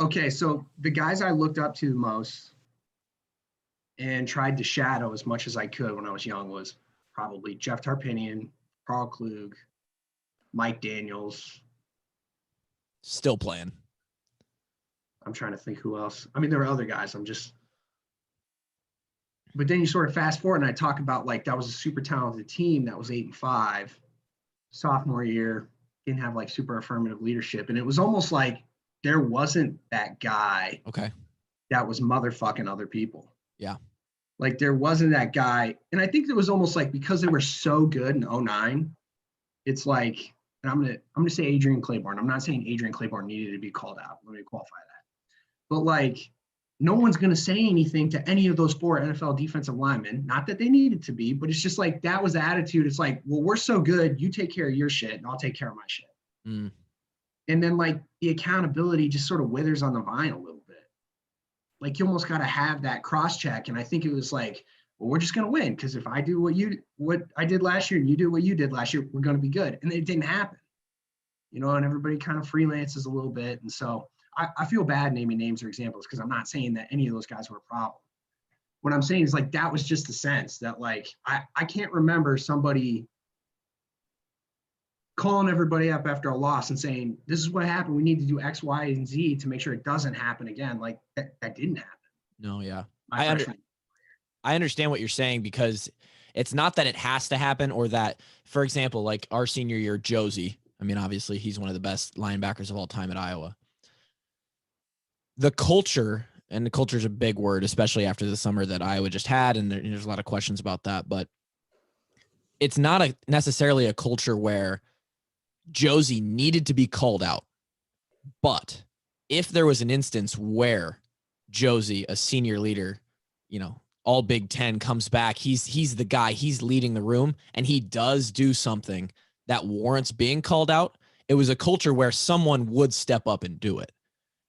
Okay, so the guys I looked up to the most and tried to shadow as much as I could when I was young was probably Jeff Tarpinian, Carl Klug, Mike Daniels. Still playing. I'm trying to think who else. I mean, there were other guys. But then you sort of fast forward and I talk about like that was a super talented team that was 8-5. Sophomore year, didn't have like super affirmative leadership. And it was almost like there wasn't that guy that was motherfucking other people. Yeah. Like there wasn't that guy. And I think it was almost like because they were so good in 2009, it's like, and I'm gonna say Adrian Claiborne. I'm not saying Adrian Claiborne needed to be called out. Let me qualify that. But like, no one's gonna say anything to any of those 4 NFL defensive linemen. Not that they needed to be, but it's just like that was the attitude. It's like, well, we're so good, you take care of your shit, and I'll take care of my shit. Mm. And then like the accountability just sort of withers on the vine a little bit. Like you almost got to have that cross check. And I think it was like, well, we're just gonna win because if I do what I did last year and you do what you did last year, we're gonna be good. And it didn't happen, and everybody kind of freelances a little bit. And so I feel bad naming names or examples because I'm not saying that any of those guys were a problem. What I'm saying is like that was just the sense that like I can't remember somebody calling everybody up after a loss and saying, this is what happened. We need to do X, Y, and Z to make sure it doesn't happen again. Like that didn't happen. No, yeah. I understand what you're saying because it's not that it has to happen or that, for example, like our senior year, Josie, I mean, obviously he's one of the best linebackers of all time at Iowa. The culture, and the culture is a big word, especially after the summer that Iowa just had. And there's a lot of questions about that, but it's not necessarily a culture where Josie needed to be called out. But if there was an instance where Josie, a senior leader, all Big Ten, comes back, he's the guy, he's leading the room, and he does do something that warrants being called out. It was a culture where someone would step up and do it.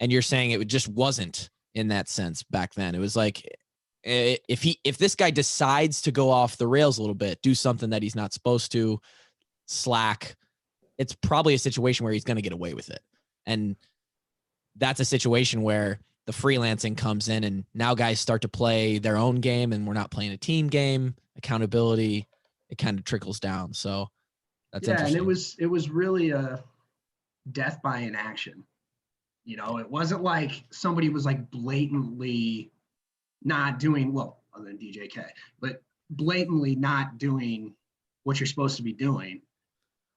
And you're saying it just wasn't in that sense back then. It was like, if this guy decides to go off the rails a little bit, do something that he's not supposed to, slack, it's probably a situation where he's going to get away with it. And that's a situation where the freelancing comes in and now guys start to play their own game and we're not playing a team game. Accountability, it kind of trickles down. So that's interesting. And it was really a death by inaction. It wasn't like somebody was like blatantly not doing, well, other than DJK, but blatantly not doing what you're supposed to be doing.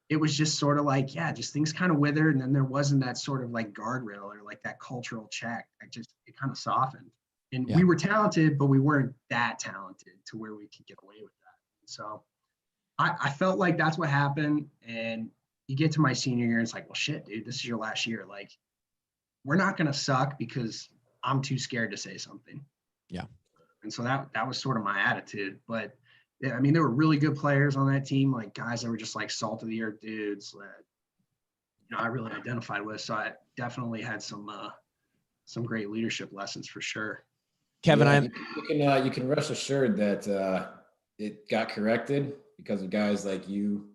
It was just sort of like, yeah, just things kind of withered. And then there wasn't that sort of like guardrail or like that cultural check. It kind of softened. And we were talented, but we weren't that talented to where we could get away with that. So I felt like that's what happened. And you get to my senior year, and it's like, well, shit, dude, this is your last year. Like, we're not going to suck because I'm too scared to say something. Yeah. And so that was sort of my attitude. But yeah, I mean, there were really good players on that team, like guys that were just like salt of the earth dudes that, I really identified with. So I definitely had some great leadership lessons for sure. Kevin, you can rest assured that it got corrected because of guys like you,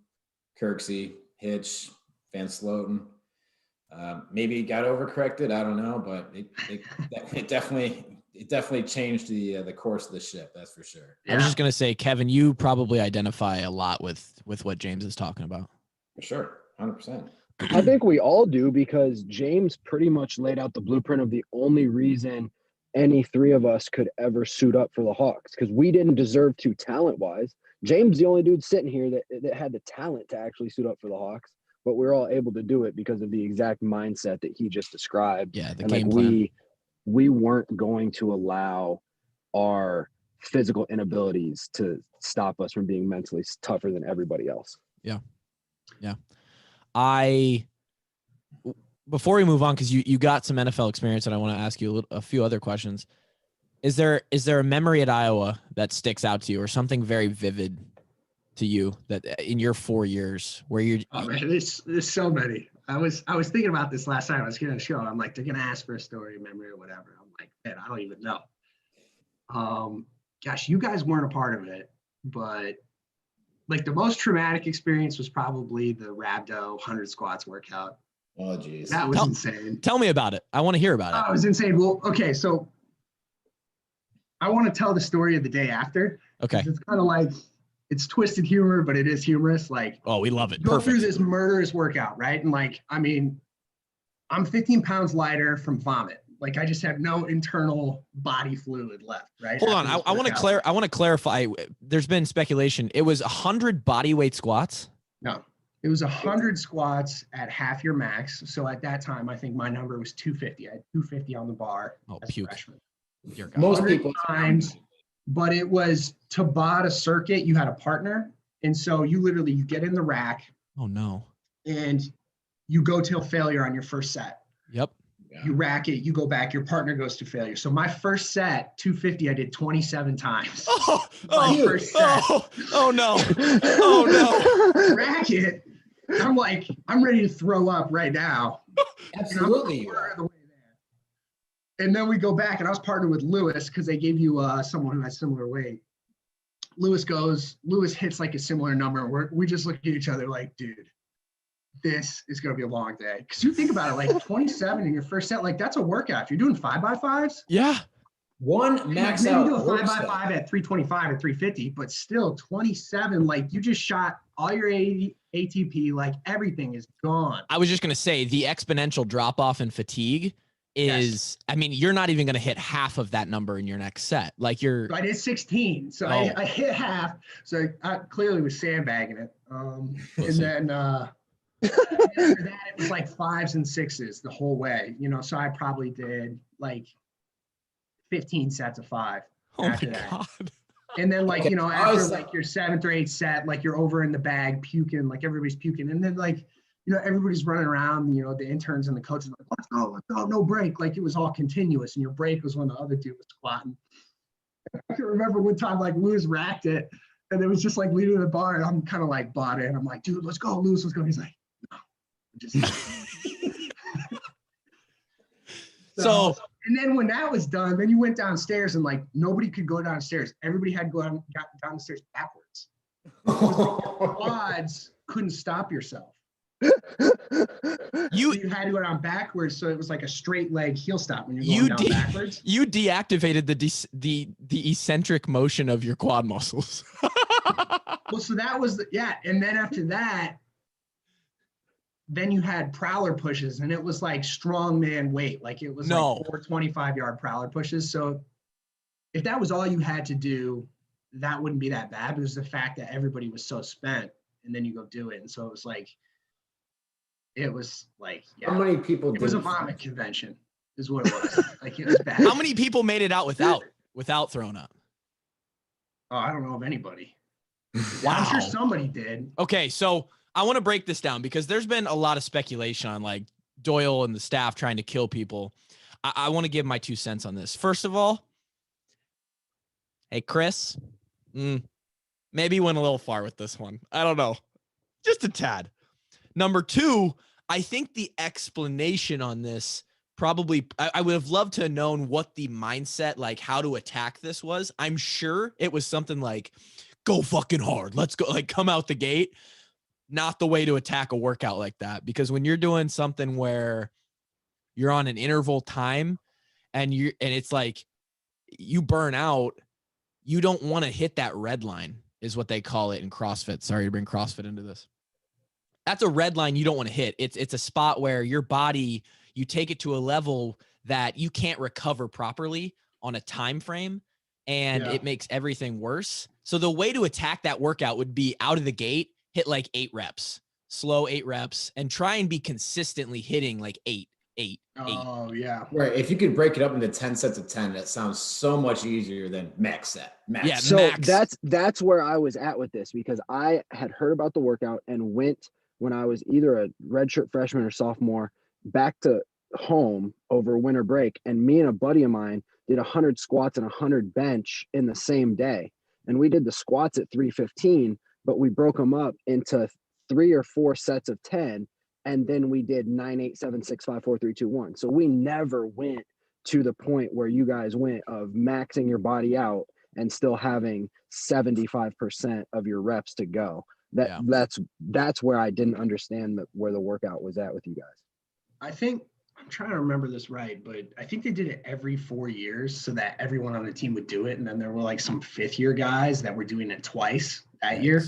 Kirksey, Hitch, Van Sloten. Maybe it got overcorrected. I don't know, but it definitely changed the course of the ship. That's for sure. I was just gonna say, Kevin, you probably identify a lot with what James is talking about. For sure, 100%. I think we all do, because James pretty much laid out the blueprint of the only reason any three of us could ever suit up for the Hawks, because we didn't deserve to talent-wise. James, the only dude sitting here that had the talent to actually suit up for the Hawks, but we're all able to do it because of the exact mindset that he just described. Yeah, the and game plan. We weren't going to allow our physical inabilities to stop us from being mentally tougher than everybody else. Yeah. Before we move on, because you got some NFL experience, and I want to ask you a few other questions. Is there a memory at Iowa that sticks out to you, or something very vivid to you that in your 4 years where you're? Oh man, there's so many. I was thinking about this last night. I was getting a show. I'm like, they're gonna ask for a story, memory, or whatever. I'm like, man, I don't even know. Gosh, you guys weren't a part of it, but like the most traumatic experience was probably the Rhabdo 100 squats workout. Oh geez, that was insane. Tell me about it. I want to hear about it. Oh, it was insane. Well, okay, so I want to tell the story of the day after. Okay. It's kind of like, it's twisted humor, but it is humorous. Like, oh, we love it. Go Perfect. through this murderous workout, right? And like, I mean, I'm 15 pounds lighter from vomit. Like, I just have no internal body fluid left, right? Hold on. I want to clarify. There's been speculation. It was 100 body weight squats. No, it was 100 squats at half your max. So at that time, I think my number was 250. I had 250 on the bar as a freshman. Most people times, but it was Tabata circuit. You had a partner, and so you get in the rack. Oh no! And you go till failure on your first set. Yep. You rack it, you go back, your partner goes to failure. So my first set, 250, I did 27 times. First set. Oh no. Oh no. Rack it. I'm like, I'm ready to throw up right now. Absolutely. And then we go back, and I was partnered with Lewis because they gave you someone who has similar weight. Lewis hits like a similar number. We just look at each other like, dude, this is going to be a long day. Because you think about it, like 27 in your first set, like that's a workout. If you're doing 5x5s. Yeah. One max maybe out. Do a 5x5 at 325 or 350, but still 27, like you just shot all your ATP, like everything is gone. I was just going to say the exponential drop off in fatigue is, I mean, you're not even going to hit half of that number in your next set. Like So I did 16. So I hit half. So I clearly was sandbagging it. And then after that, it was like 5s and 6s the whole way, so I probably did like 15 sets of 5 after that. God. And then like, after like your 7th or 8th set, like you're over in the bag puking, like everybody's puking. And then like, everybody's running around, the interns and the coaches are like, let's go, no break. Like it was all continuous. And your break was when the other dude was squatting. I can remember one time like Lewis racked it and it was just like leading the bar. And I'm kind of like bought in. I'm like, dude, let's go, Lewis, let's go. He's like, no. So, and then when that was done, then you went downstairs and like nobody could go downstairs. Everybody had to go down the stairs backwards. Your quads couldn't stop yourself. You had to go down backwards, so it was like a straight leg heel stop when you're going down backwards. You deactivated the eccentric motion of your quad muscles. Well, so that was and then after that, then you had prowler pushes, and it was like strongman weight, like it was like 4 25-yard prowler pushes. So if that was all you had to do, that wouldn't be that bad. It was the fact that everybody was so spent, and then you go do it, and so it was like. How many people? It was a vomit convention, is what it was. Like it was bad. How many people made it out without throwing up? Oh, I don't know of anybody. Wow. I'm sure somebody did. Okay, so I want to break this down because there's been a lot of speculation on like Doyle and the staff trying to kill people. I want to give my 2 cents on this. First of all, hey Chris, maybe went a little far with this one. I don't know, just a tad. Number 2, I think the explanation on this probably, I would have loved to have known what the mindset, like how to attack this was. I'm sure it was something like, go fucking hard. Let's go, like come out the gate. not the way to attack a workout like that, because when you're doing something where you're on an interval time and it's like you burn out, you don't want to hit that red line, is what they call it in CrossFit. Sorry to bring CrossFit into this. That's a red line you don't want to hit. It's a spot where your body, you take it to a level that you can't recover properly on a time frame, and it makes everything worse. So the way to attack that workout would be out of the gate, hit like 8 reps, slow 8 reps, and try and be consistently hitting like 8. Oh, yeah. Right. If you could break it up into 10 sets of 10, that sounds so much easier than max set. Yeah, So max. that's where I was at with this, because I had heard about the workout and went when I was either a redshirt freshman or sophomore back to home over winter break, and me and a buddy of mine did 100 squats and 100 bench in the same day. And we did the squats at 315, but we broke them up into 3 or 4 sets of 10. And then we did 9, 8, 7, 6, 5, 4, 3, 2, 1. So we never went to the point where you guys went of maxing your body out and still having 75% of your reps to go. That's where I didn't understand where the workout was at with you guys. I think I'm trying to remember this right, but I think they did it every 4 years so that everyone on the team would do it. And then there were like some 5th-year guys that were doing it twice that year.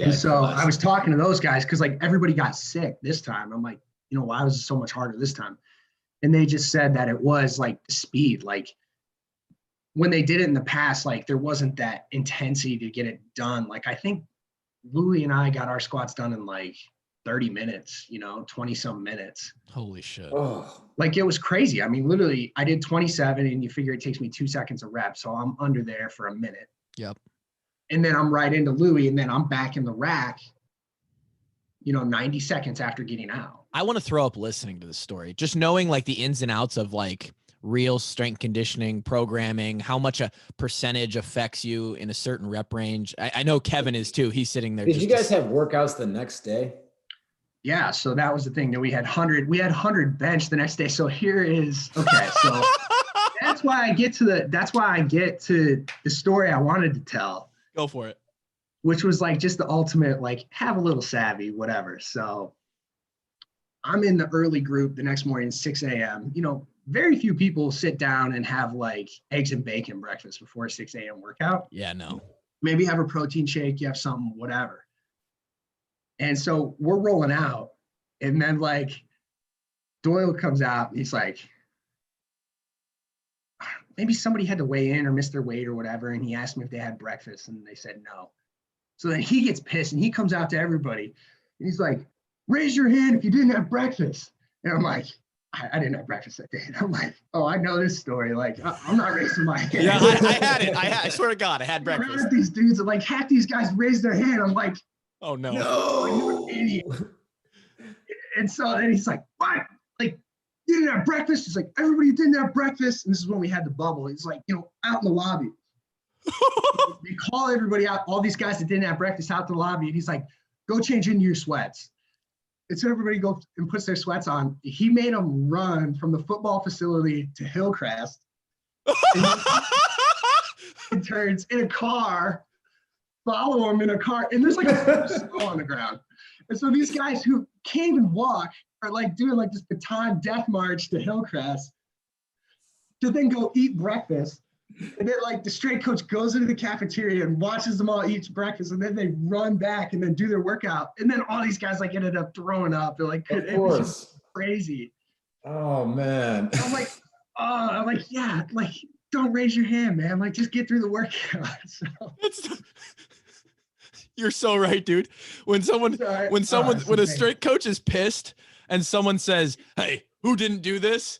And so I was talking to those guys because like everybody got sick this time. I'm like, why was it so much harder this time? And they just said that it was like speed. Like when they did it in the past, like there wasn't that intensity to get it done. Like I think Louie and I got our squats done in like 30 minutes, 20 some minutes. Holy shit. Oh. Like it was crazy. I mean, literally I did 27 and you figure it takes me 2 seconds a rep. So I'm under there for a minute. Yep. And then I'm right into Louie, and then I'm back in the rack, 90 seconds after getting out. I want to throw up listening to this story, just knowing like the ins and outs of like real strength conditioning programming, how much a percentage affects you in a certain rep range. I know Kevin is too. He's sitting there. Did you guys have workouts the next day? Yeah. So that was the thing that we had 100 bench the next day. So here is, okay. So that's why I get to the story I wanted to tell. Go for it. Which was like just the ultimate, like have a little savvy, whatever. So I'm in the early group the next morning, 6 a.m. Very few people sit down and have like eggs and bacon breakfast before a 6 a.m. workout. Yeah, no. Maybe have a protein shake, you have something, whatever. And so we're rolling out. And then like Doyle comes out and he's like, maybe somebody had to weigh in or miss their weight or whatever. And he asked me if they had breakfast and they said no. So then he gets pissed and he comes out to everybody and he's like, raise your hand if you didn't have breakfast. And I'm like, I didn't have breakfast that day. And I'm like, oh, I know this story. Like, I'm not raising my hand. Yeah, I had it. I swear to God, I had breakfast. These dudes are like, half these guys raised their hand. I'm like, oh no. You're an idiot. And so then he's like, what? Like, you didn't have breakfast? He's like, everybody didn't have breakfast. And this is when we had the bubble. He's like, out in the lobby. They call everybody out, all these guys that didn't have breakfast out to the lobby. And he's like, go change into your sweats. And so everybody goes and puts their sweats on. He made them run from the football facility to Hillcrest. And turns in a car, follow him in a car. And there's like a snow on the ground. And so these guys who can't even walk are like doing like this baton death march to Hillcrest to then go eat breakfast. And then like the strength coach goes into the cafeteria and watches them all eat breakfast, and then they run back and then do their workout. And then all these guys like ended up throwing up. They're like, it was crazy. Oh man. I'm like, yeah, like don't raise your hand, man. Like just get through the workout. So. You're so right, dude. When a strength coach is pissed and someone says, hey, who didn't do this?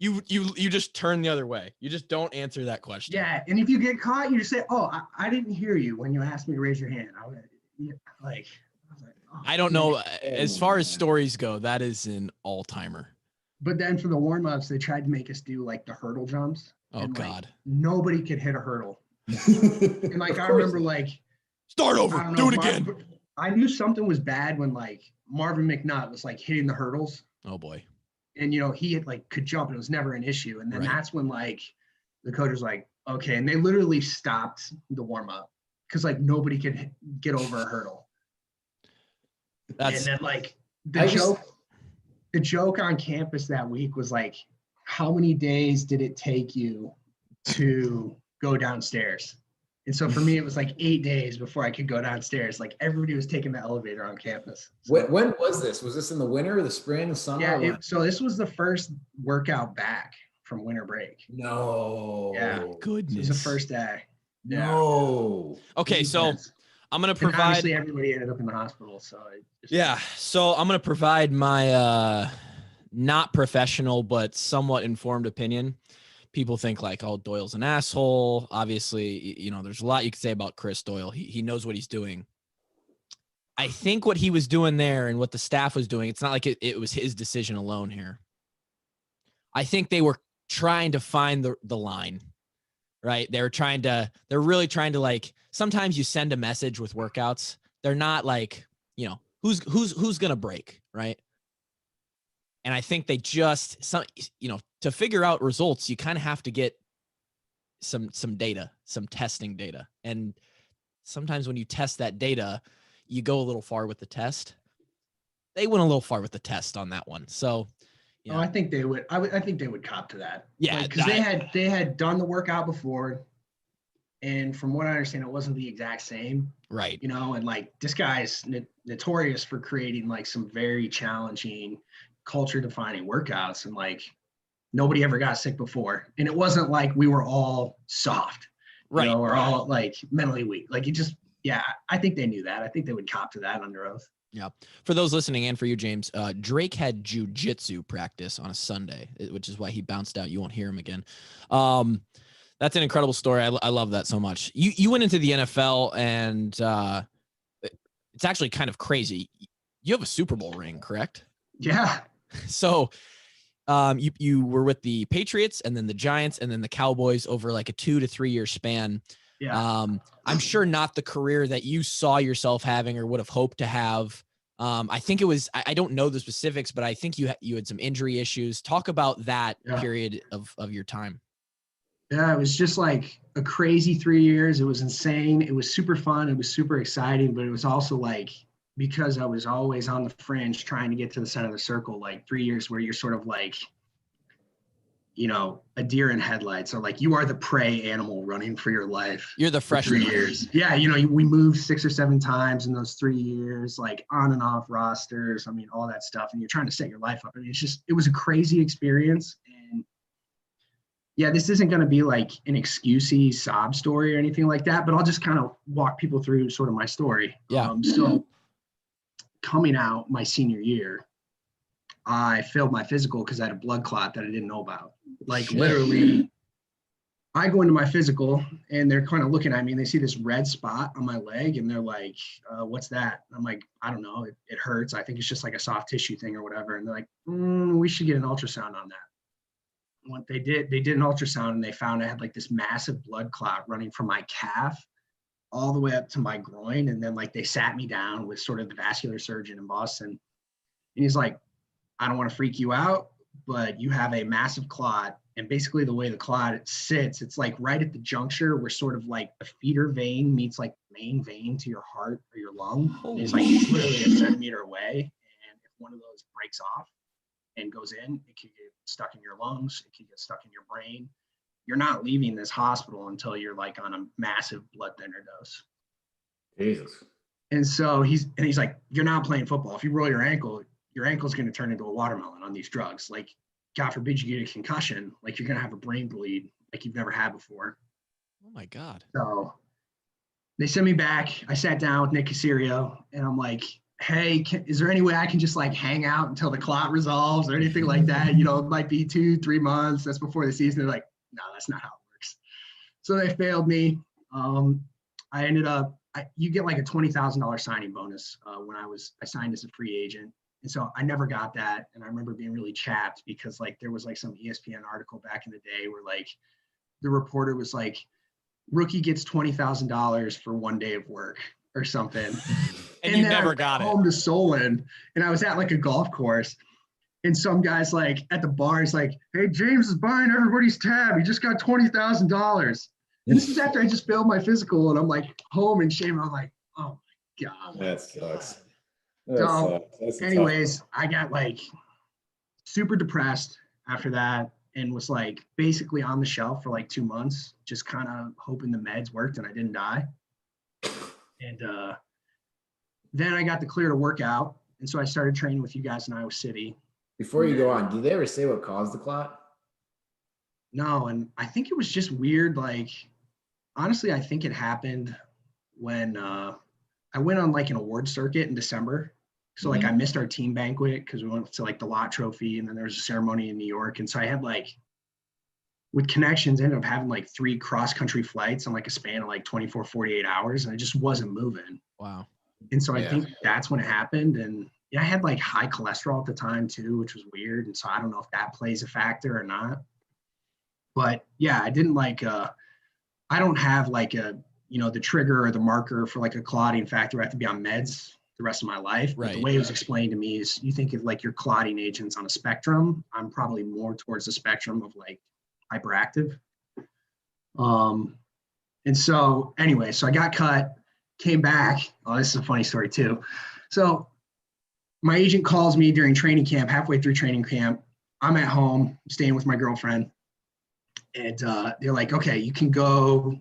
You just turn the other way. You just don't answer that question. Yeah, and if you get caught, you just say, "Oh, I didn't hear you when you asked me to raise your hand." I was like, oh, I don't know. As far as stories go, that is an all-timer. But then for the warm-ups, they tried to make us do like the hurdle jumps. Oh and, God! Like, nobody could hit a hurdle. And like I remember, like start over, do it again. I knew something was bad when like Marvin McNutt was like hitting the hurdles. Oh boy. And, he had like could jump and it was never an issue. And then that's when like the coach was like, okay. And they literally stopped the warm up because like nobody could get over a hurdle. And then like the joke on campus that week was like, how many days did it take you to go downstairs? And so for me, it was like 8 days before I could go downstairs. Like everybody was taking the elevator on campus. So, when was this? Was this in the winter, the spring, the summer? Yeah, so this was the first workout back from winter break. No. Yeah. Goodness. It was the first day. No. Okay, so I'm going to And provide. obviously, everybody ended up in the hospital. So so I'm going to provide my not professional but somewhat informed opinion. People think like, oh, Doyle's an asshole. Obviously, you know, there's a lot you could say about Chris Doyle. He knows what he's doing. I think what he was doing there and what the staff was doing, it's not like it was his decision alone here. I think they were trying to find the line, right? They're really trying to, like, sometimes you send a message with workouts. They're not like, you know, who's going to break, right? And I think they just, to figure out results, you kind of have to get some data, some testing data. And sometimes when you test that data, you go a little far with the test. They went a little far with the test on that one. So, you know. I think they would. I think they would cop to that. Yeah, because they had done the workout before, and from what I understand, it wasn't the exact same. Right. You know, and like this guy's notorious for creating like some very challenging, culture-defining workouts, and like nobody ever got sick before, and it wasn't like we were all soft, right? You know, or all like mentally weak. Like it just, yeah. I think they knew that. I think they would cop to that under oath. Yeah. For those listening and for you, James, Drake had jiu-jitsu practice on a Sunday, which is why he bounced out. You won't hear him again. That's an incredible story. I love that so much. You went into the NFL, and it's actually kind of crazy. You have a Super Bowl ring, correct? Yeah. So you were with the Patriots and then the Giants and then the Cowboys over like a 2 to 3 year span. Yeah. I'm sure not the career that you saw yourself having or would have hoped to have. I think it was, I don't know the specifics, but I think you had some injury issues. Talk about that period of your time. Yeah, it was just like a crazy 3 years. It was insane. It was super fun. It was super exciting, but it was also like, because I was always on the fringe trying to get to the center of the circle, like 3 years where you're sort of like, you know, a deer in headlights. So like you are the prey animal running for your life. You're the freshman. 3 years. Yeah. You know, we moved 6 or 7 times in those 3 years, like on and off rosters. I mean, all that stuff. And you're trying to set your life up. I mean, it was a crazy experience. And yeah, this isn't going to be like an excusey sob story or anything like that, but I'll just kind of walk people through sort of my story. Yeah. So coming out my senior year, I failed my physical because I had a blood clot that I didn't know about. Like literally, I go into my physical and they're kind of looking at me and they see this red spot on my leg and they're like, what's that? I'm like, I don't know. It hurts. I think it's just like a soft tissue thing or whatever. And they're like, we should get an ultrasound on that. What they did an ultrasound and they found I had like this massive blood clot running from my calf all the way up to my groin. And then like they sat me down with sort of the vascular surgeon in Boston. And he's like, I don't want to freak you out, but you have a massive clot. And basically the way the clot sits, it's like right at the juncture where sort of like the feeder vein meets like the main vein to your heart or your lung. And it's like it's literally a centimeter away. And if one of those breaks off and goes in, it can get stuck in your lungs. It can get stuck in your brain. You're not leaving this hospital until you're like on a massive blood thinner dose. Jesus. And so he's like, you're not playing football. If you roll your ankle's going to turn into a watermelon on these drugs. Like, God forbid you get a concussion. Like, you're going to have a brain bleed like you've never had before. Oh my God. So they sent me back. I sat down with Nick Caserio and I'm like, hey, is there any way I can just like hang out until the clot resolves or anything like that? You know, it might be 2-3 months. That's before the season. They're like, no, that's not how it works. So they failed me. I ended up, you get like a $20,000 signing bonus when I signed as a free agent. And so I never got that. And I remember being really chapped because like there was like some ESPN article back in the day where like the reporter was like, rookie gets $20,000 for 1 day of work or something. and you never got it. Home to Solon, and I was at like a golf course. And some guy's like at the bar, he's like, hey, James is buying everybody's tab. He just got $20,000. And this is after I just failed my physical. And I'm like home in shame. I'm like, oh my God. That sucks. So anyways, I got like super depressed after that and was like basically on the shelf for like 2 months, just kind of hoping the meds worked and I didn't die. And then I got the clear to work out. And so I started training with you guys in Iowa City. Before you go on, did they ever say what caused the clot? No, and I think it was just weird. Like, honestly, I think it happened when I went on like an award circuit in December. So like I missed our team banquet because we went to like the lot trophy and then there was a ceremony in New York. And so I had like, with connections, ended up having like 3 cross-country flights on like a span of like 24, 48 hours. And I just wasn't moving. Wow. And so I think that's when it happened. And I had like high cholesterol at the time too, which was weird. And so I don't know if that plays a factor or not. But yeah, I didn't like, I don't have like a, the trigger or the marker for like a clotting factor. I have to be on meds the rest of my life. But the way it was explained to me is you think of like your clotting agents on a spectrum. I'm probably more towards the spectrum of like hyperactive. And so anyway, so I got cut, came back. Oh, this is a funny story too. So my agent calls me during training camp, halfway through training camp. I'm at home staying with my girlfriend. And they're like, okay, you can go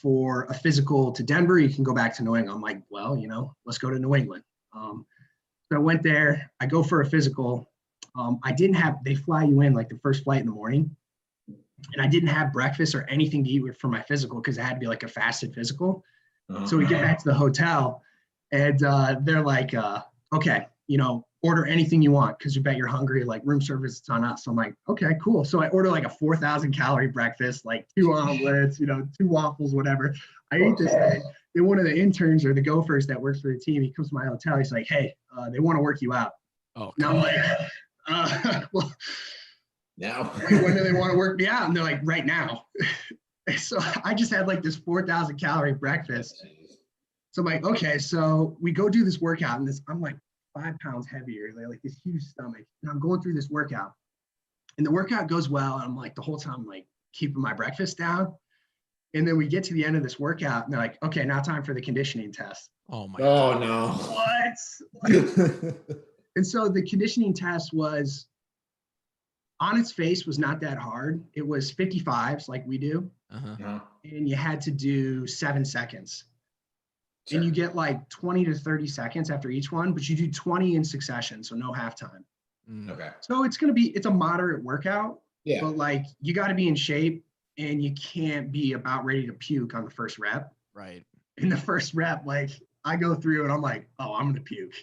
for a physical to Denver. You can go back to New England. I'm like, well, let's go to New England. So I went there. I go for a physical. They fly you in like the first flight in the morning. And I didn't have breakfast or anything to eat for my physical because it had to be like a fasted physical. So we get back to the hotel and they're like, okay, order anything you want because you bet you're hungry, like room service, it's on us. So I'm like, okay, cool. So I order like a 4,000 calorie breakfast, like 2 omelets, 2 waffles, whatever. I ate this thing. And one of the interns or the gophers that works for the team, he comes to my hotel. He's like, hey, they want to work you out. Oh, and I'm like, well, now when do they want to work me out? And they're like, right now. So I just had like this 4,000 calorie breakfast. So I'm like, okay, so we go do this workout and I'm like 5 pounds heavier, like this huge stomach. And I'm going through this workout and the workout goes well. And I'm like, the whole time, like keeping my breakfast down. And then we get to the end of this workout and they're like, okay, now time for the conditioning test. Oh my God. No. What? And so the conditioning test was on its face was not that hard. It was 55s like we do. And you had to do 7 seconds. Sure. And you get like 20 to 30 seconds after each one, but you do 20 in succession, so no halftime. Okay. So it's a moderate workout, but like you got to be in shape and you can't be about ready to puke on the first rep. Right. In the first rep, like I go through and I'm like, oh, I'm going to puke.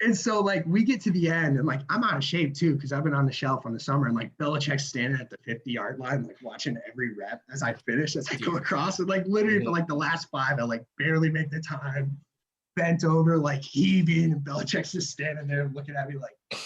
And so like we get to the end and like I'm out of shape too because I've been on the shelf on the summer and like Belichick's standing at the 50-yard line like watching every rep as I finish as I go across and like literally for like the last 5 I like barely make the time, bent over like heaving and Belichick's just standing there looking at me like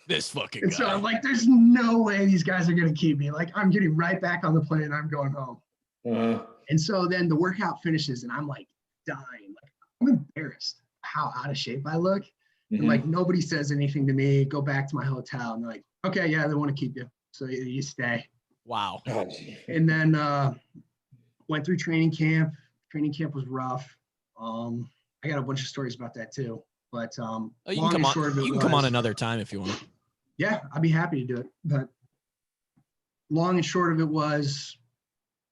this fucking and guy. so I'm like there's no way these guys are gonna keep me, like I'm getting right back on the plane and I'm going home. And so then the workout finishes and I'm like dying, like I'm embarrassed how out of shape I look. And like nobody says anything to me, go back to my hotel and they're like, okay, yeah, they want to keep you. So you stay. Wow. And then went through training camp. Training camp was rough. I got a bunch of stories about that too. But you can come on another time if you want. Yeah, I'd be happy to do it. But long and short of it was,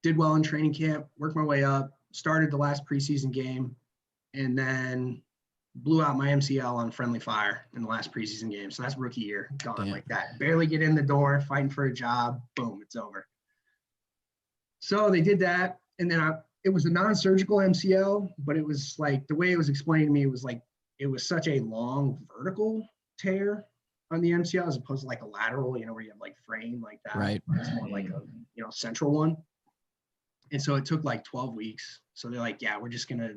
did well in training camp, worked my way up, started the last preseason game, and then blew out my MCL on friendly fire in the last preseason game. So that's rookie year, gone like that. Barely get in the door, fighting for a job, boom, it's over. So they did that. And then it was a non-surgical MCL, but it was like, the way it was explained to me, it was like, it was such a long vertical tear on the MCL as opposed to like a lateral, where you have like frame like that. Right. It's more like a, central one. And so it took like 12 weeks. So they're like, yeah, we're just going to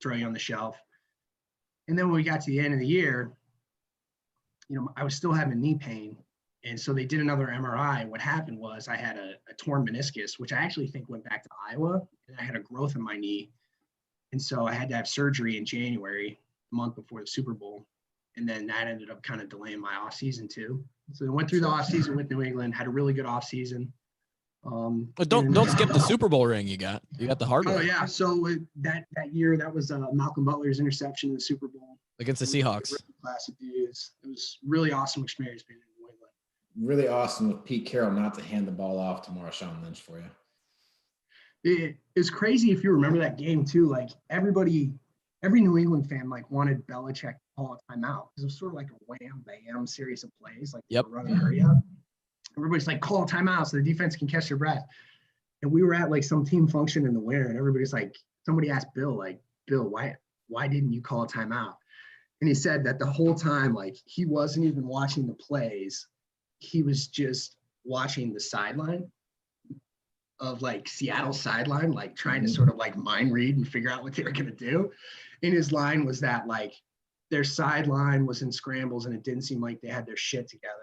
throw you on the shelf. And then when we got to the end of the year, I was still having knee pain. And so they did another MRI. What happened was I had a torn meniscus, which I actually think went back to Iowa, and I had a growth in my knee. And so I had to have surgery in January, a month before the Super Bowl. And then that ended up kind of delaying my off season too. So I went through the off season with New England, had a really good off season. But don't skip the Super Bowl ring you got. You got the hard one. Oh yeah. So that year, that was Malcolm Butler's interception in the Super Bowl against the Seahawks. Class of dudes. It was really awesome experience being in New England. Really awesome with Pete Carroll not to hand the ball off to Marshawn Lynch for you. It's crazy if you remember that game too. Like every New England fan like wanted Belichick to call a timeout because it was sort of like a wham bam series of plays, like running hurry up. Everybody's like, call a timeout so the defense can catch their breath. And we were at like some team function in the winter, and everybody's like, somebody asked Bill, why didn't you call a timeout? And he said that the whole time, like he wasn't even watching the plays, he was just watching the sideline of like Seattle sideline, like trying to sort of like mind read and figure out what they were going to do. And his line was that like their sideline was in scrambles and it didn't seem like they had their shit together.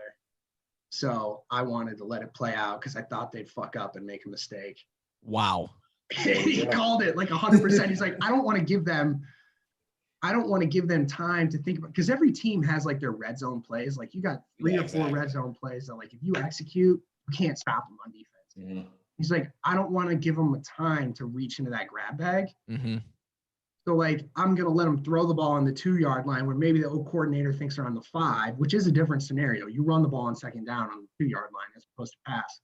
So I wanted to let it play out because I thought they'd fuck up and make a mistake. Wow. He called it like 100%. He's like, I don't want to give them time to think about, because every team has like their red zone plays. Like you got 3 or 4 red zone plays that like if you execute, you can't stop them on defense. Mm-hmm. He's like, I don't want to give them a time to reach into that grab bag. Mm-hmm. So like, I'm going to let them throw the ball on the 2-yard line where maybe the old coordinator thinks they're on the 5, which is a different scenario. You run the ball on second down on the 2-yard line as opposed to pass.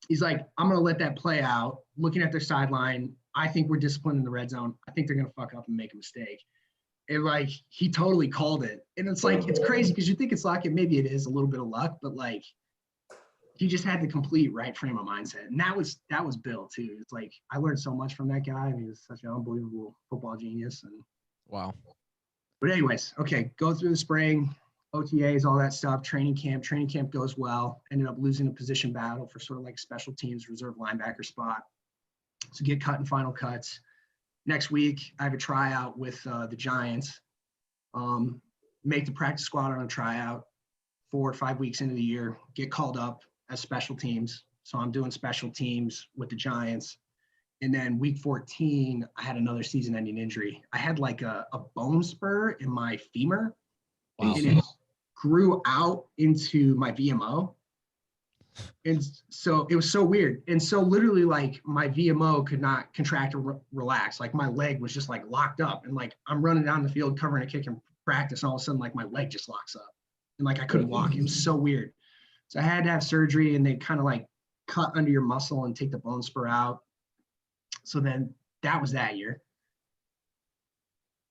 He's like, I'm going to let that play out. Looking at their sideline, I think we're disciplined in the red zone. I think they're going to fuck up and make a mistake. And like, he totally called it. And it's like, it's crazy because you think it's luck, and maybe it is a little bit of luck, but like, he just had the complete right frame of mindset. And that was Bill too. It's like, I learned so much from that guy. He was such an unbelievable football genius. And wow. But anyways, okay, go through the spring, OTAs, all that stuff, training camp goes well. Ended up losing a position battle for sort of like special teams, reserve linebacker spot. So get cut in final cuts. Next week, I have a tryout with the Giants. Make the practice squad on a tryout. 4 or 5 weeks into the year, get called up as special teams. So I'm doing special teams with the Giants. And then week 14, I had another season-ending injury. I had like a bone spur in my femur. Wow. And it grew out into my VMO. And so it was so weird. And so literally like my VMO could not contract or relax. Like my leg was just like locked up. And like I'm running down the field covering a kick in practice, and all of a sudden like my leg just locks up. And like I couldn't walk. It was so weird. So I had to have surgery, and they kind of like cut under your muscle and take the bone spur out. So then that was that year.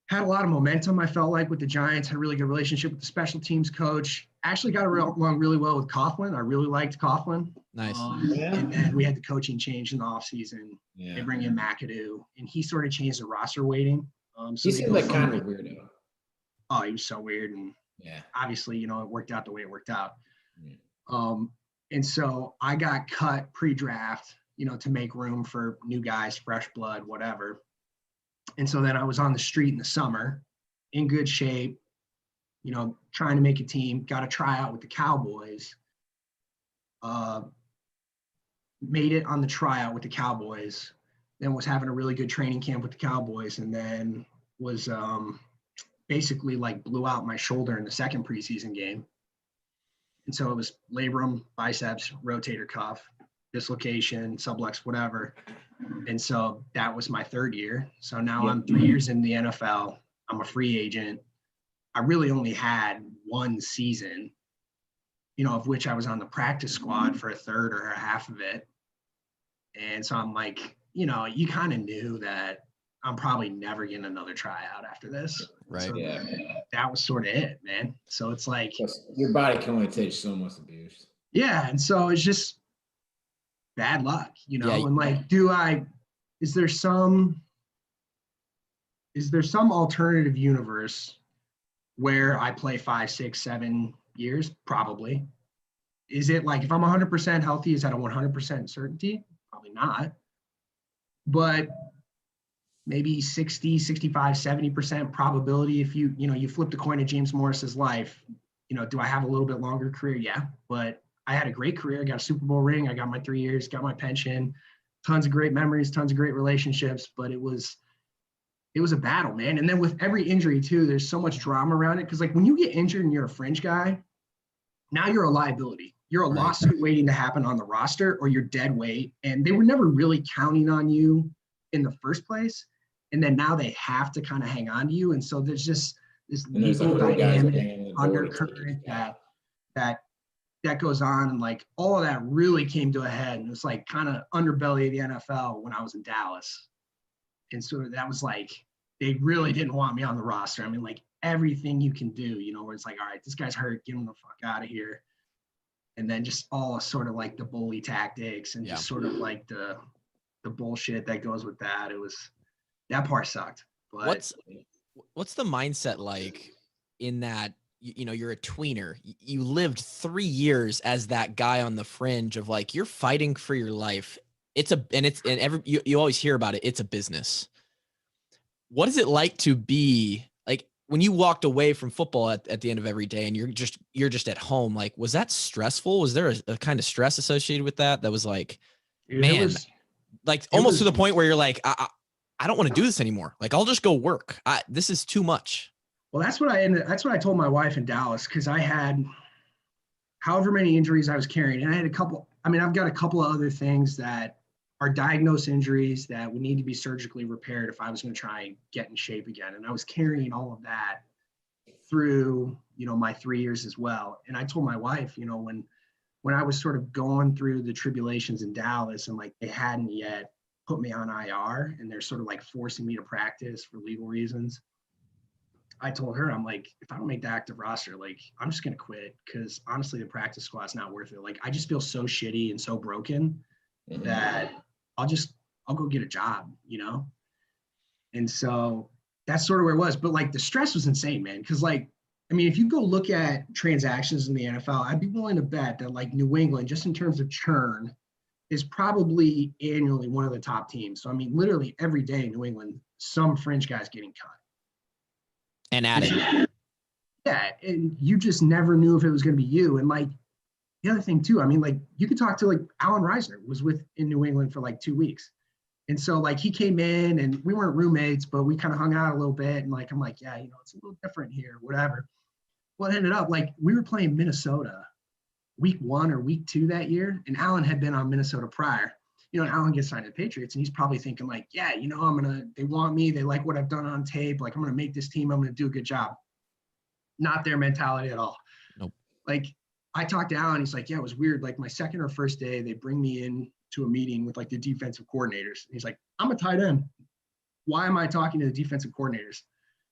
Had a lot of momentum, I felt like, with the Giants. Had a really good relationship with the special teams coach. Actually got along really well with Coughlin. I really liked Coughlin. Nice. And then we had the coaching change in the offseason. Yeah. They bring in McAdoo, and he sort of changed the roster weighting. He seemed like kind of weirdo. Oh, he was so weird. And yeah, obviously, it worked out the way it worked out. Yeah. And so I got cut pre-draft, to make room for new guys, fresh blood, whatever. And so then I was on the street in the summer, in good shape, trying to make a team, got a tryout with the Cowboys, made it on the tryout with the Cowboys, then was having a really good training camp with the Cowboys, and then was basically like blew out my shoulder in the second preseason game. And so it was labrum, biceps, rotator cuff, dislocation, sublux, whatever. And so that was my third year. So now I'm 3 years in the NFL. I'm a free agent. I really only had one season, of which I was on the practice squad for a third or a half of it. And so I'm like, you kind of knew that I'm probably never getting another tryout after this. Right. So Yeah. that was sort of it, man. So it's like, your body can only take so much abuse. yeah. And so it's just bad luck, and like, is there some alternative universe where I play 5, 6, 7 years? Probably. Is it like, if I'm 100% healthy, is that a 100% certainty? Probably not. But maybe 60, 65, 70% probability if you flip the coin of James Morris's life, do I have a little bit longer career? Yeah, but I had a great career. I got a Super Bowl ring. I got my 3 years, got my pension, tons of great memories, tons of great relationships, but it was a battle, man. And then with every injury too, there's so much drama around it. Cause like when you get injured and you're a fringe guy, now you're a liability. you're a lawsuit waiting to happen on the roster, or you're dead weight. And they were never really counting on you in the first place. And then now they have to kind of hang on to you. And so there's just this legal dynamic undercurrent that goes on. And like all of that really came to a head. And it was like kind of underbelly of the NFL when I was in Dallas. And so that was like, they really didn't want me on the roster. I mean, like everything you can do, you know, where it's like, all right, this guy's hurt, get him the fuck out of here. And then just all sort of like the bully tactics and just sort of like the bullshit that goes with that. It was, that part sucked. But what's the mindset like in that, you know, you're a tweener. You lived 3 years as that guy on the fringe of like, you're fighting for your life. You always hear about it. It's a business. What is it like to be like when you walked away from football at the end of every day and you're just at home? Like, was that stressful? Was there a kind of stress associated with that? That was like, man, like almost to the point where you're like, I don't want to do this anymore. Like, I'll just go work. This is too much. Well, that's what I told my wife in Dallas, because I had however many injuries I was carrying. And I had I've got a couple of other things that are diagnosed injuries that would need to be surgically repaired if I was going to try and get in shape again. And I was carrying all of that through, you know, my 3 years as well. And I told my wife, you know, when I was sort of going through the tribulations in Dallas and like they hadn't yet put me on IR and they're sort of like forcing me to practice for legal reasons, I told her, I'm like, if I don't make the active roster, like I'm just going to quit, because honestly, the practice squad's not worth it. Like I just feel so shitty and so broken that I'll go get a job, you know? And so that's sort of where it was. But like the stress was insane, man. Cause like, I mean, if you go look at transactions in the NFL, I'd be willing to bet that like New England, just in terms of churn, is probably annually one of the top teams. So I mean, literally every day in New England, some fringe guy's getting cut. And adding. Yeah. And you just never knew if it was going to be you. And like, the other thing too, I mean, like you could talk to like Alan Reisner was in New England for like 2 weeks. And so like he came in and we weren't roommates, but we kind of hung out a little bit. And like, I'm like, yeah, you know, it's a little different here, whatever. Well, it ended up like we were playing Minnesota week 1 or week 2 that year. And Alan had been on Minnesota prior. You know, Alan gets signed to the Patriots and he's probably thinking like, yeah, you know, they want me. They like what I've done on tape. Like I'm going to make this team. I'm going to do a good job. Not their mentality at all. Nope. Like, I talked to Alan, he's like, yeah, it was weird. Like my second or first day, they bring me in to a meeting with like the defensive coordinators. And he's like, I'm a tight end. Why am I talking to the defensive coordinators?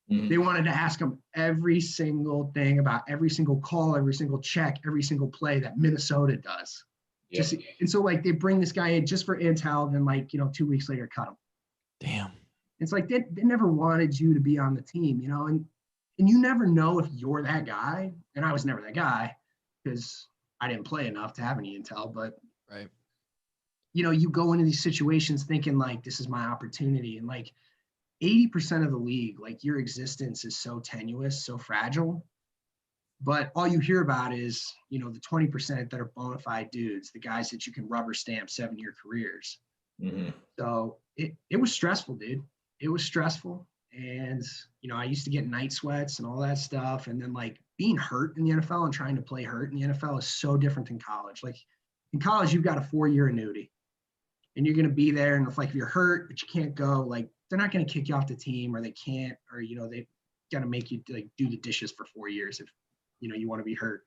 Mm-hmm. They wanted to ask him every single thing about every single call, every single check, every single play that Minnesota does. Yeah. And so like they bring this guy in just for intel, then like, you know, 2 weeks later, cut him. Damn. It's like they never wanted you to be on the team, you know, and you never know if you're that guy. And I was never that guy, because I didn't play enough to have any intel, but right. You know, you go into these situations thinking like, this is my opportunity. And like 80% of the league, like your existence is so tenuous, so fragile, but all you hear about is, you know, the 20% that are bona fide dudes, the guys that you can rubber stamp 7-year careers. Mm-hmm. So it was stressful, dude. It was stressful. And, you know, I used to get night sweats and all that stuff. And then like being hurt in the NFL and trying to play hurt in the NFL is so different than college. Like in college, you've got a 4-year annuity and you're going to be there. And if like, if you're hurt, but you can't go, like, they're not going to kick you off the team, or they can't, or, you know, they've got to make you like do the dishes for 4 years if, you know, you want to be hurt.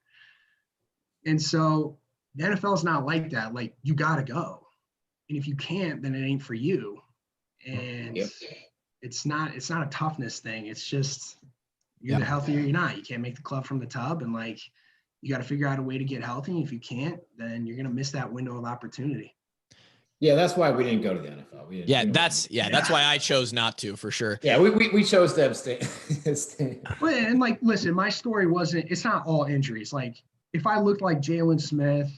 And so the NFL is not like that. Like you got to go. And if you can't, then it ain't for you. And it's not a toughness thing. It's just you're the healthier you're not. You can't make the club from the tub, and like you got to figure out a way to get healthy. And if you can't, then you're gonna miss that window of opportunity. Yeah, that's why we didn't go to the NFL. That's why I chose not to, for sure. Yeah, we chose to abstain. Well, and like, listen, my story it's not all injuries. Like if I looked like Jalen Smith,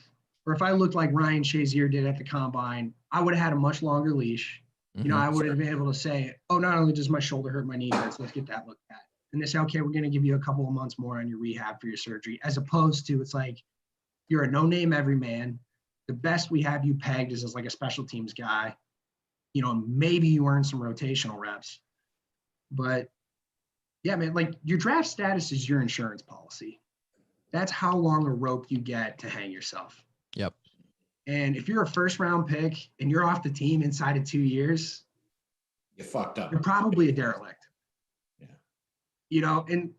or if I looked like Ryan Shazier did at the combine, I would have had a much longer leash. You know, I would have been able to say, oh, not only does my shoulder hurt, my knee hurts, let's get that looked at. And they say, okay, we're going to give you a couple of months more on your rehab for your surgery, as opposed to it's like, you're a no-name everyman. The best we have you pegged is as like a special teams guy. You know, maybe you earn some rotational reps. But, yeah, man, like your draft status is your insurance policy. that's how long a rope you get to hang yourself. Yep. And if you're a first round pick and you're off the team inside of 2 years, You fucked up. you're probably a derelict. Yeah. You know, and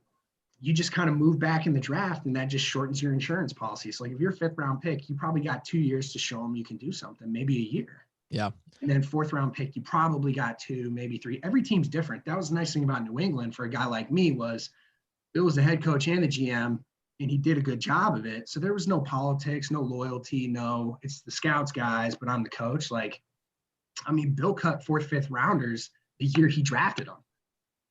you just kind of move back in the draft, and that just shortens your insurance policy. So like if you're a 5th round pick, you probably got 2 years to show them you can do something, maybe a year. Yeah. And then 4th round pick, you probably got 2, maybe 3. Every team's different. That was the nice thing about New England for a guy like me was Bill was the head coach and the GM, and he did a good job of it. So there was no politics, no loyalty, no, it's the scouts guys, but I'm the coach. Like, I mean, Bill cut 4th, 5th rounders the year he drafted them.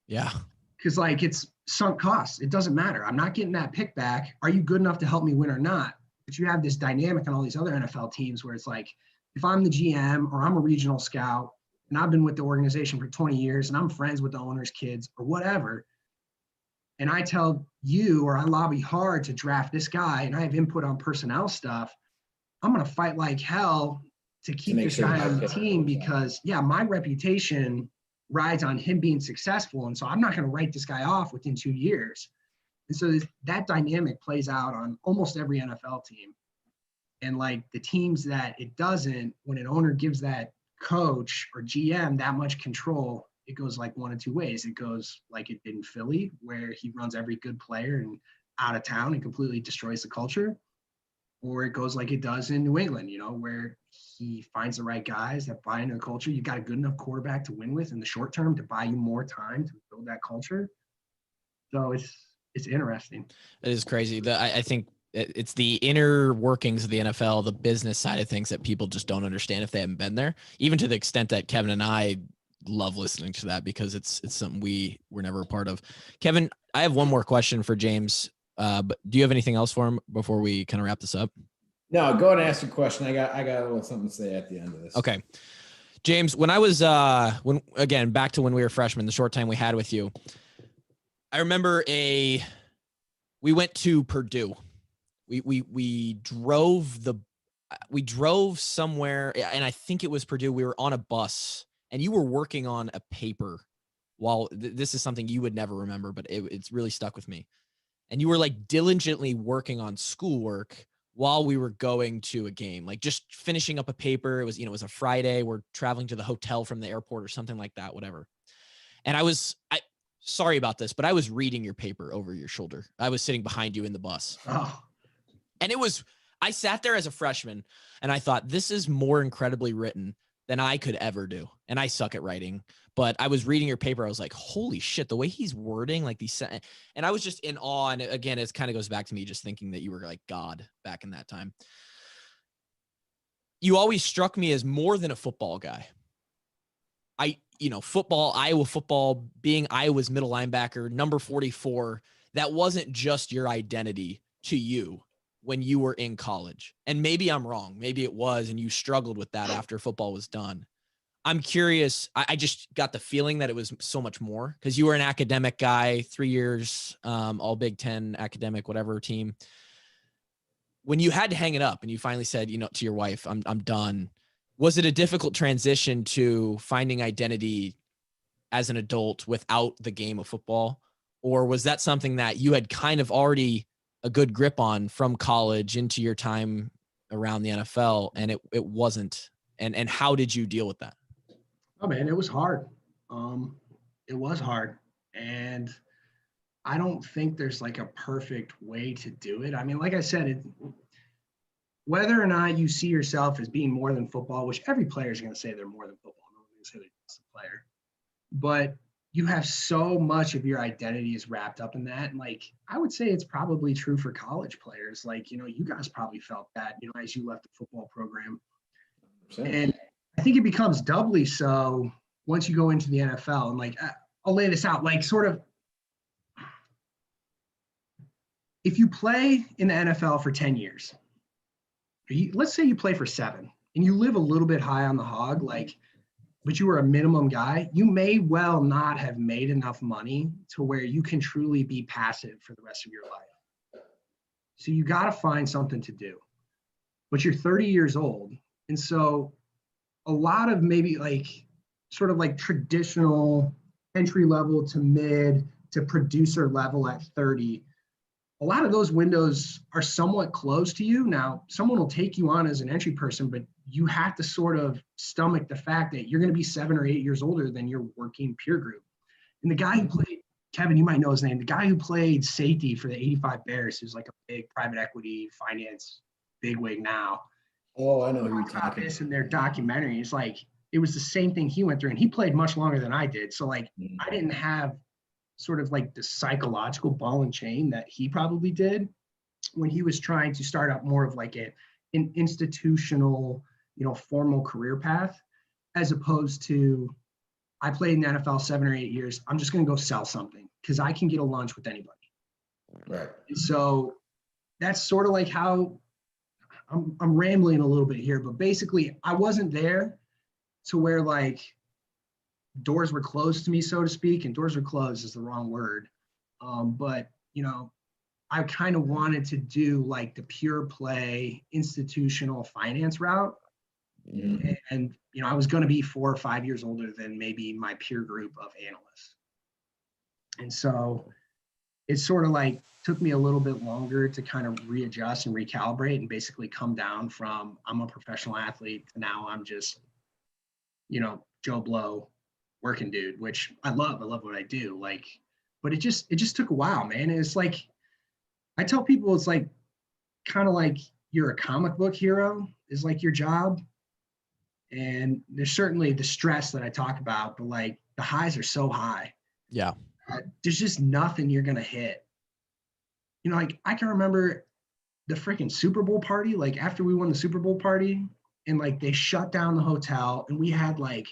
Yeah. Because like it's sunk costs. It doesn't matter. I'm not getting that pick back. Are you good enough to help me win or not? But you have this dynamic on all these other NFL teams where it's like, if I'm the GM or I'm a regional scout and I've been with the organization for 20 years and I'm friends with the owner's kids or whatever, and I tell you or I lobby hard to draft this guy and I have input on personnel stuff, I'm going to fight like hell to keep this guy on the team because, yeah, my reputation rides on him being successful. And so I'm not going to write this guy off within 2 years. And so that dynamic plays out on almost every NFL team. And like the teams that it doesn't, when an owner gives that coach or GM that much control, it goes like one of two ways. It goes like it did in Philly, where he runs every good player and out of town and completely destroys the culture. Or it goes like it does in New England, you know, where he finds the right guys that buy into the culture. You got a good enough quarterback to win with in the short term to buy you more time to build that culture. So it's interesting. It is crazy. I think it's the inner workings of the NFL, the business side of things that people just don't understand if they haven't been there, even to the extent that Kevin and I love listening to that because it's something we were never a part of. Kevin, I have one more question for James. But do you have anything else for him before we kind of wrap this up? No, go ahead and ask your question. I got a little something to say at the end of this. Okay. James, when I was, back to when we were freshmen, the short time we had with you, I remember we went to Purdue. We drove somewhere, and I think it was Purdue. We were on a bus and you were working on a paper while this is something you would never remember, but it's really stuck with me. And you were like diligently working on schoolwork while we were going to a game, like just finishing up a paper. It was, it was a Friday. We're traveling to the hotel from the airport or something like that, whatever. And sorry about this, but I was reading your paper over your shoulder. I was sitting behind you in the bus. Oh. And I sat there as a freshman and I thought, this is more incredibly written than I could ever do. And I suck at writing, but I was reading your paper. I was like, holy shit, the way he's wording like these, and I was just in awe. And again, it kind of goes back to me just thinking that you were like God back in that time. You always struck me as more than a football guy. Football, Iowa football, being Iowa's middle linebacker, number 44, that wasn't just your identity to you when you were in college. And maybe I'm wrong. Maybe it was, and you struggled with that after football was done. I'm curious. I just got the feeling that it was so much more because you were an academic guy, 3 years, all Big Ten academic, whatever team. When you had to hang it up and you finally said, to your wife, I'm done. Was it a difficult transition to finding identity as an adult without the game of football? Or was that something that you had kind of already a good grip on from college into your time around the NFL and it wasn't? And how did you deal with that? Oh man, it was hard. It was hard. And I don't think there's like a perfect way to do it. I mean, like I said, whether or not you see yourself as being more than football, which every player is going to say they're more than football. I'm not going to say they're just a player. But you have so much of your identity is wrapped up in that. And like, I would say it's probably true for college players. Like, you guys probably felt that, as you left the football program. 100%. And I think it becomes doubly so once you go into the NFL. And like, I'll lay this out, like sort of, if you play in the NFL for 10 years, let's say you play for 7 and you live a little bit high on the hog, but you were a minimum guy, you may well not have made enough money to where you can truly be passive for the rest of your life. So you got to find something to do, but you're 30 years old. And so a lot of maybe sort of traditional entry level to mid to producer level at 30, a lot of those windows are somewhat closed to you. Now, someone will take you on as an entry person, but you have to sort of stomach the fact that you're going to be 7 or 8 years older than your working peer group. And the guy who played, Kevin, you might know his name, the guy who played safety for the 85 Bears, who's like a big private equity finance bigwig now. Oh, I know who you're talking about. about. In their documentary, it's like, it was the same thing he went through, and he played much longer than I did. So like, I didn't have sort of like the psychological ball and chain that he probably did when he was trying to start up more of like an institutional, formal career path, as opposed to, I played in the NFL 7 or 8 years. I'm just going to go sell something because I can get a lunch with anybody. Right. So that's sort of like how I'm rambling a little bit here, but basically I wasn't there to where like doors were closed to me, so to speak, and doors were closed is the wrong word. But, I kind of wanted to do like the pure play institutional finance route. Mm-hmm. And, I was going to be 4 or 5 years older than maybe my peer group of analysts. And so it sort of like took me a little bit longer to kind of readjust and recalibrate and basically come down from I'm a professional athlete to now I'm just, Joe Blow working dude, which I love what I do. Like, but it just took a while, man. And it's like, I tell people it's like kind of like you're a comic book hero is like your job. And there's certainly the stress that I talk about, but like the highs are so high. Yeah. There's just nothing you're going to hit. Like I can remember the freaking Super Bowl party, like after we won the Super Bowl party and like they shut down the hotel and we had like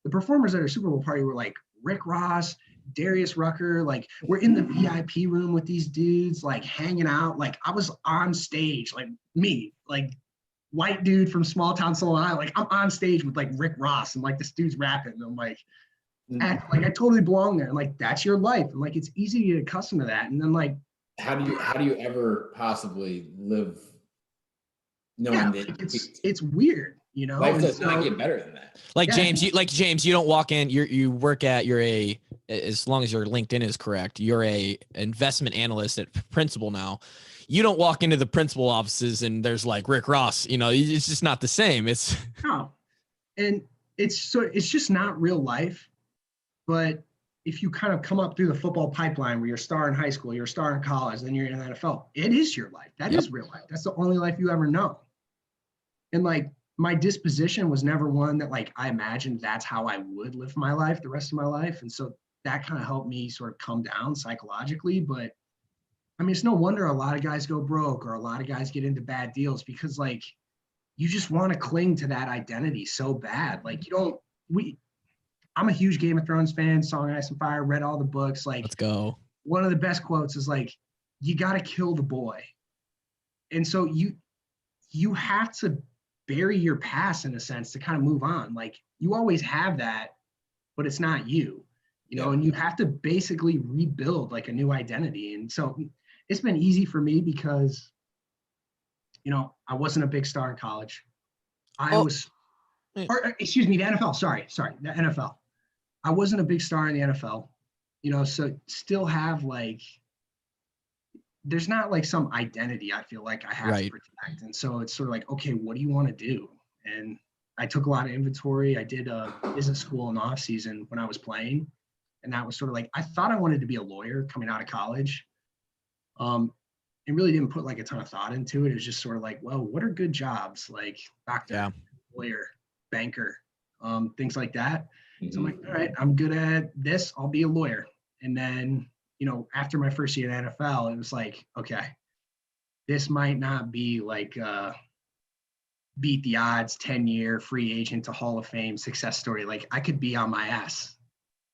the performers at our Super Bowl party were like Rick Ross, Darius Rucker, like we're in the VIP room with these dudes, like hanging out. Like I was on stage, like me, like white dude from small town Solon, like I'm on stage with like Rick Ross and like this dude's rapping. And I'm like, I totally belong there. And like, that's your life. And like, it's easy to get accustomed to that. And then like, how do you ever possibly live knowing that it's weird, life does not get better than that. Like James, you don't walk in, you work at, as long as your LinkedIn is correct, you're a investment analyst at Principal now. You don't walk into the principal offices and there's like Rick Ross, it's just not the same. It's no. And it's just not real life. But if you kind of come up through the football pipeline where you're a star in high school, you're a star in college, then you're in the NFL, it is your life. That is real life. That's the only life you ever know. And like my disposition was never one that like I imagined that's how I would live my life the rest of my life. And so that kind of helped me sort of come down psychologically. But I mean, it's no wonder a lot of guys go broke or a lot of guys get into bad deals because like you just want to cling to that identity so bad. Like I'm a huge Game of Thrones fan, Song of Ice and Fire, read all the books. Like, let's go. One of the best quotes is like, you got to kill the boy. And so you have to bury your past in a sense to kind of move on. Like you always have that, but it's not you, and you have to basically rebuild like a new identity. And so it's been easy for me because, I wasn't a big star in college. The NFL, sorry, the NFL. I wasn't a big star in the NFL, so still have like, there's not like some identity I feel like I have to protect. And so it's sort of like, okay, what do you want to do? And I took a lot of inventory. I did a business school in the off season when I was playing. And that was sort of like, I thought I wanted to be a lawyer coming out of college. And really didn't put like a ton of thought into it. It was just sort of like, well, what are good jobs? Like doctor, lawyer, banker, things like that. Mm-hmm. So I'm like, all right, I'm good at this. I'll be a lawyer. And then, after my first year in NFL, it was like, okay, this might not be like beat the odds 10-year free agent to Hall of Fame success story. Like I could be on my ass,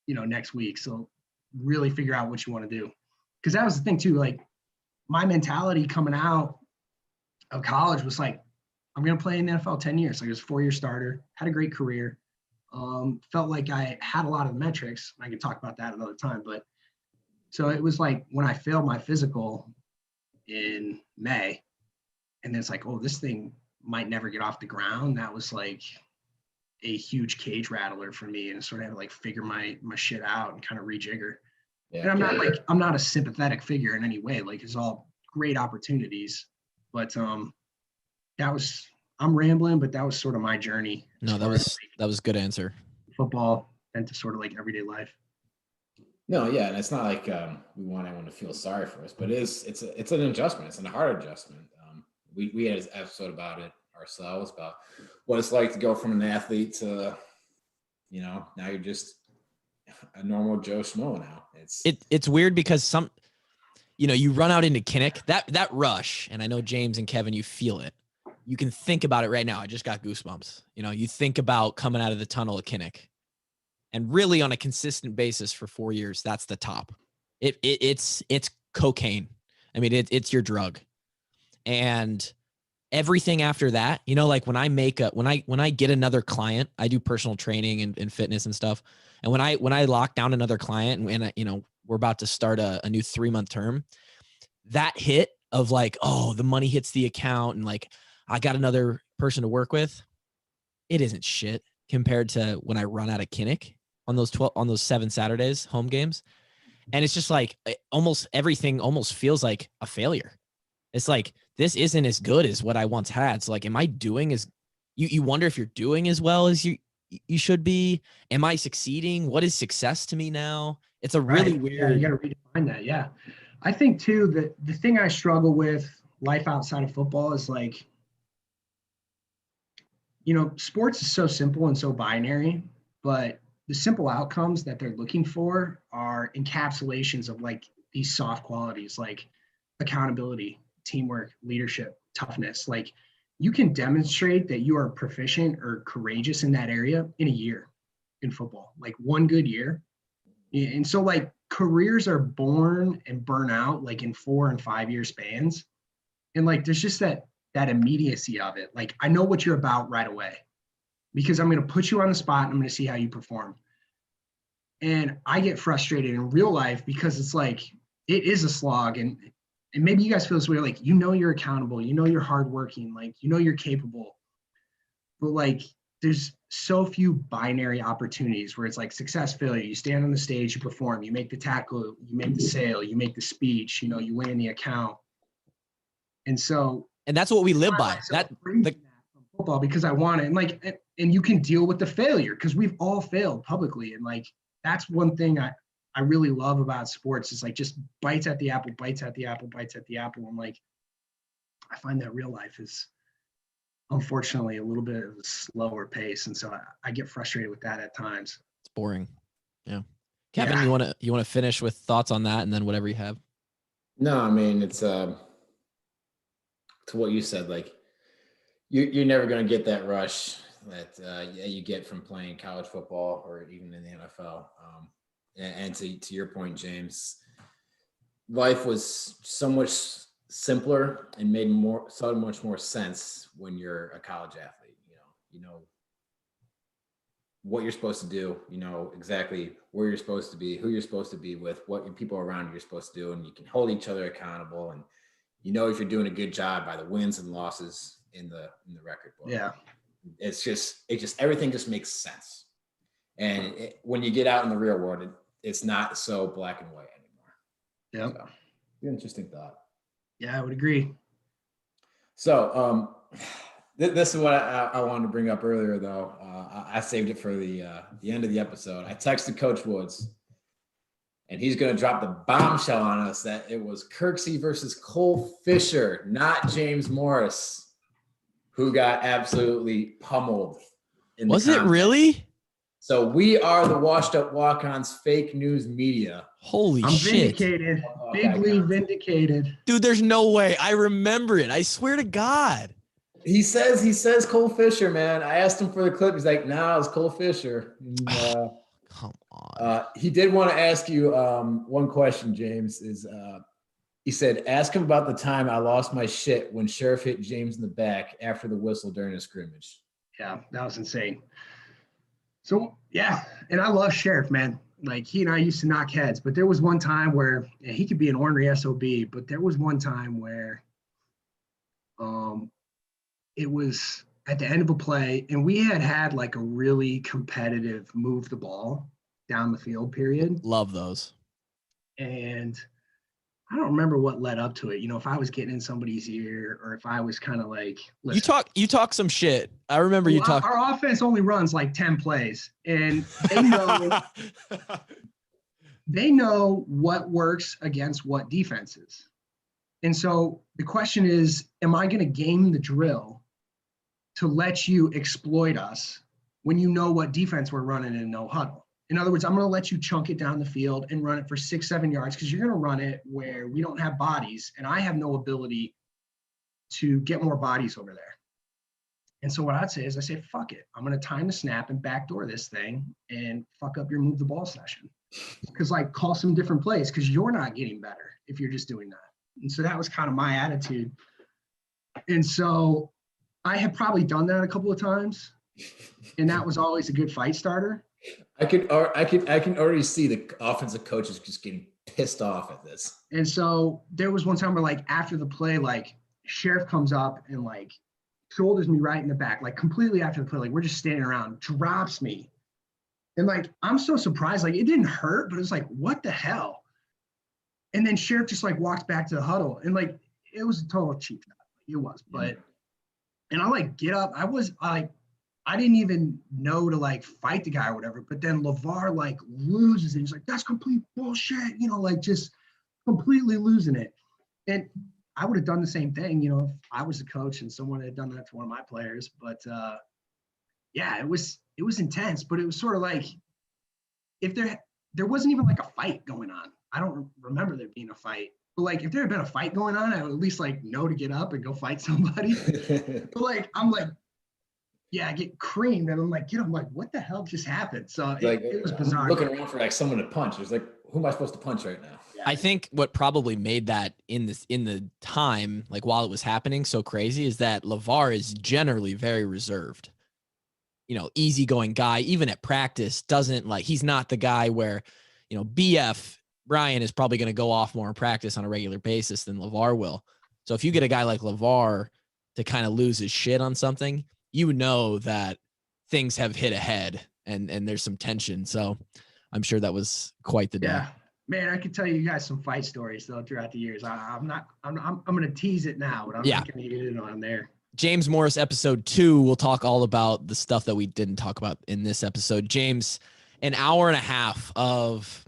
next week. So really figure out what you want to do. Because that was the thing too, like my mentality coming out of college was like, I'm going to play in the NFL 10 years. Like I was a 4-year starter, had a great career. Felt like I had a lot of the metrics. I can talk about that another time, but so it was like when I failed my physical in May, and then it's like, oh, this thing might never get off the ground. That was like a huge cage rattler for me, and sort of had to like figure my shit out and kind of rejigger. Yeah, and I'm not a sympathetic figure in any way. Like it's all great opportunities. But I'm rambling, but that was sort of my journey. No, that was a good answer. Football and to sort of like everyday life. No, yeah, and it's not like we want anyone to feel sorry for us, but it's an adjustment. It's a hard adjustment. We had an episode about it ourselves, about what it's like to go from an athlete to, now you're just a normal Joe Schmo now. It's weird because you run out into Kinnick, that rush, and I know James and Kevin, you feel it. You can think about it right now. I just got goosebumps. You think about coming out of the tunnel at Kinnick, and really on a consistent basis for 4 years, that's the top. It's cocaine. I mean, it's your drug. And everything after that, like when I get another client, I do personal training and fitness and stuff. And when I lock down another client and we're about to start a new 3-month term, that hit of like, oh, the money hits the account and like, I got another person to work with. It isn't shit compared to when I run out of Kinnick on those 7 Saturdays, home games. And it's just like almost everything almost feels like a failure. It's like, this isn't as good as what I once had. So like, am I doing as you wonder if you're doing as well as you should be? Am I succeeding? What is success to me now? It's a really weird. Yeah, you got to redefine that. Yeah. I think too, that the thing I struggle with life outside of football is like, sports is so simple and so binary, but the simple outcomes that they're looking for are encapsulations of like these soft qualities, like accountability, teamwork, leadership, toughness. Like you can demonstrate that you are proficient or courageous in that area in a year in football, like one good year. And so like careers are born and burn out like in 4 and 5 year spans. And like, there's just that immediacy of it. Like, I know what you're about right away because I'm going to put you on the spot and I'm going to see how you perform. And I get frustrated in real life because it's like, it is a slog. And maybe you guys feel this way, like, you're accountable, you're hardworking, like, you're capable, but like, there's so few binary opportunities where it's like success, failure. You stand on the stage, you perform, you make the tackle, you make the sale, you make the speech, you win the account. And that's what we live by. That from football because I want it. And like, and you can deal with the failure because we've all failed publicly. And like, that's one thing I really love about sports is like just bites at the apple. And like, I find that real life is unfortunately a little bit of a slower pace. And so I get frustrated with that at times. It's boring. Yeah. Kevin, you want to finish with thoughts on that and then whatever you have? No, I mean, it's, to what you said, like you're never going to get that rush that you get from playing college football or even in the NFL. And to your point, James, life was so much simpler and made so much more sense when you're a college athlete. You know what you're supposed to do, exactly where you're supposed to be, who you're supposed to be with, what your people around you are supposed to do, and you can hold each other accountable. And if you're doing a good job by the wins and losses in the record book. Yeah, it just everything just makes sense. And when you get out in the real world, it's not so black and white anymore. Yeah, so, interesting thought. Yeah, I would agree. So this is what I wanted to bring up earlier, though. I saved it for the end of the episode. I texted Coach Woods, and he's going to drop the bombshell on us that it was Kirksey versus Cole Fisher, not James Morris, who got absolutely pummeled. Was it really? So we are the washed up walk-ons fake news media. Holy I'm shit. Vindicated. Bigly vindicated. Dude, there's no way. I remember it. I swear to God. He says Cole Fisher, man. I asked him for the clip. He's like, nah, it's Cole Fisher. And, come on. He did want to ask you one question, James, he said, ask him about the time I lost my shit when Scherff hit James in the back after the whistle during a scrimmage. Yeah, that was insane. So, yeah, and I love Scherff, man. Like, he and I used to knock heads, but there was one time where he could be an ornery SOB, but there was one time where it was at the end of a play, and we had like a really competitive move the ball down the field period. Love those. And I don't remember what led up to it. You know, if I was getting in somebody's ear or if I was kind of like, listen, you talk some shit. I remember you talk. Our offense only runs like 10 plays, and they know what works against what defenses. And so the question is, am I going to game the drill to let you exploit us when you know what defense we're running in no huddle? In other words, I'm going to let you chunk it down the field and run it for 6-7 yards because you're going to run it where we don't have bodies and I have no ability to get more bodies over there. And so what I'd say is I say, fuck it. I'm going to time the snap and backdoor this thing and fuck up your move the ball session. Because like call some different plays because you're not getting better if you're just doing that. And so that was kind of my attitude. And so I had probably done that a couple of times and that was always a good fight starter. I can already see the offensive coaches just getting pissed off at this. And so there was one time where like after the play, like Scherff comes up and like shoulders me right in the back, like completely after the play, like we're just standing around, drops me. And like, I'm so surprised, like it didn't hurt, but it was like, what the hell? And then Scherff just like walked back to the huddle and like, it was a total cheap shot. It was, but, and I like get up, I didn't even know to like fight the guy or whatever, but then LeVar like loses it. He's like, that's complete bullshit, you know, like just completely losing it. And I would have done the same thing, you know, if I was a coach and someone had done that to one of my players. But yeah, it was intense, but it was sort of like if there wasn't even like a fight going on. I don't remember there being a fight. But like if there had been a fight going on, I would at least like know to get up and go fight somebody. But like I'm like, yeah, I get creamed and I'm like, I'm like, what the hell just happened? So it was bizarre. I'm looking around for like someone to punch. It was like, who am I supposed to punch right now? Yeah. I think what probably made that in the time, like while it was happening so crazy, is that LeVar is generally very reserved. You know, easygoing guy, even at practice, doesn't like, he's not the guy where, you know, BF Brian is probably going to go off more in practice on a regular basis than LeVar will. So if you get a guy like LeVar to kind of lose his shit on something, you know that things have hit ahead and there's some tension. So I'm sure that was quite the day. Yeah, man, I could tell you guys some fight stories though throughout the years. I'm going to tease it now, but I'm not going to get it on there. James Morris, episode 2, we'll talk all about the stuff that we didn't talk about in this episode. James, an hour and a half of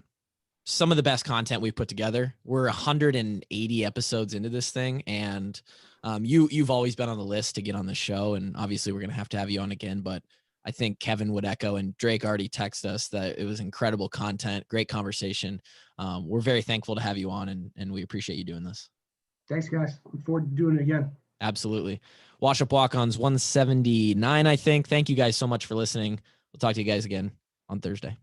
some of the best content we've put together. We're 180 episodes into this thing, and you've always been on the list to get on the show, and obviously we're going to have you on again, but I think Kevin would echo, and Drake already texted us that it was incredible content, great conversation. We're very thankful to have you on, and we appreciate you doing this. Thanks, guys. Look forward to doing it again. Absolutely. Wash Up Walk-Ons 179, I think. Thank you guys so much for listening. We'll talk to you guys again on Thursday.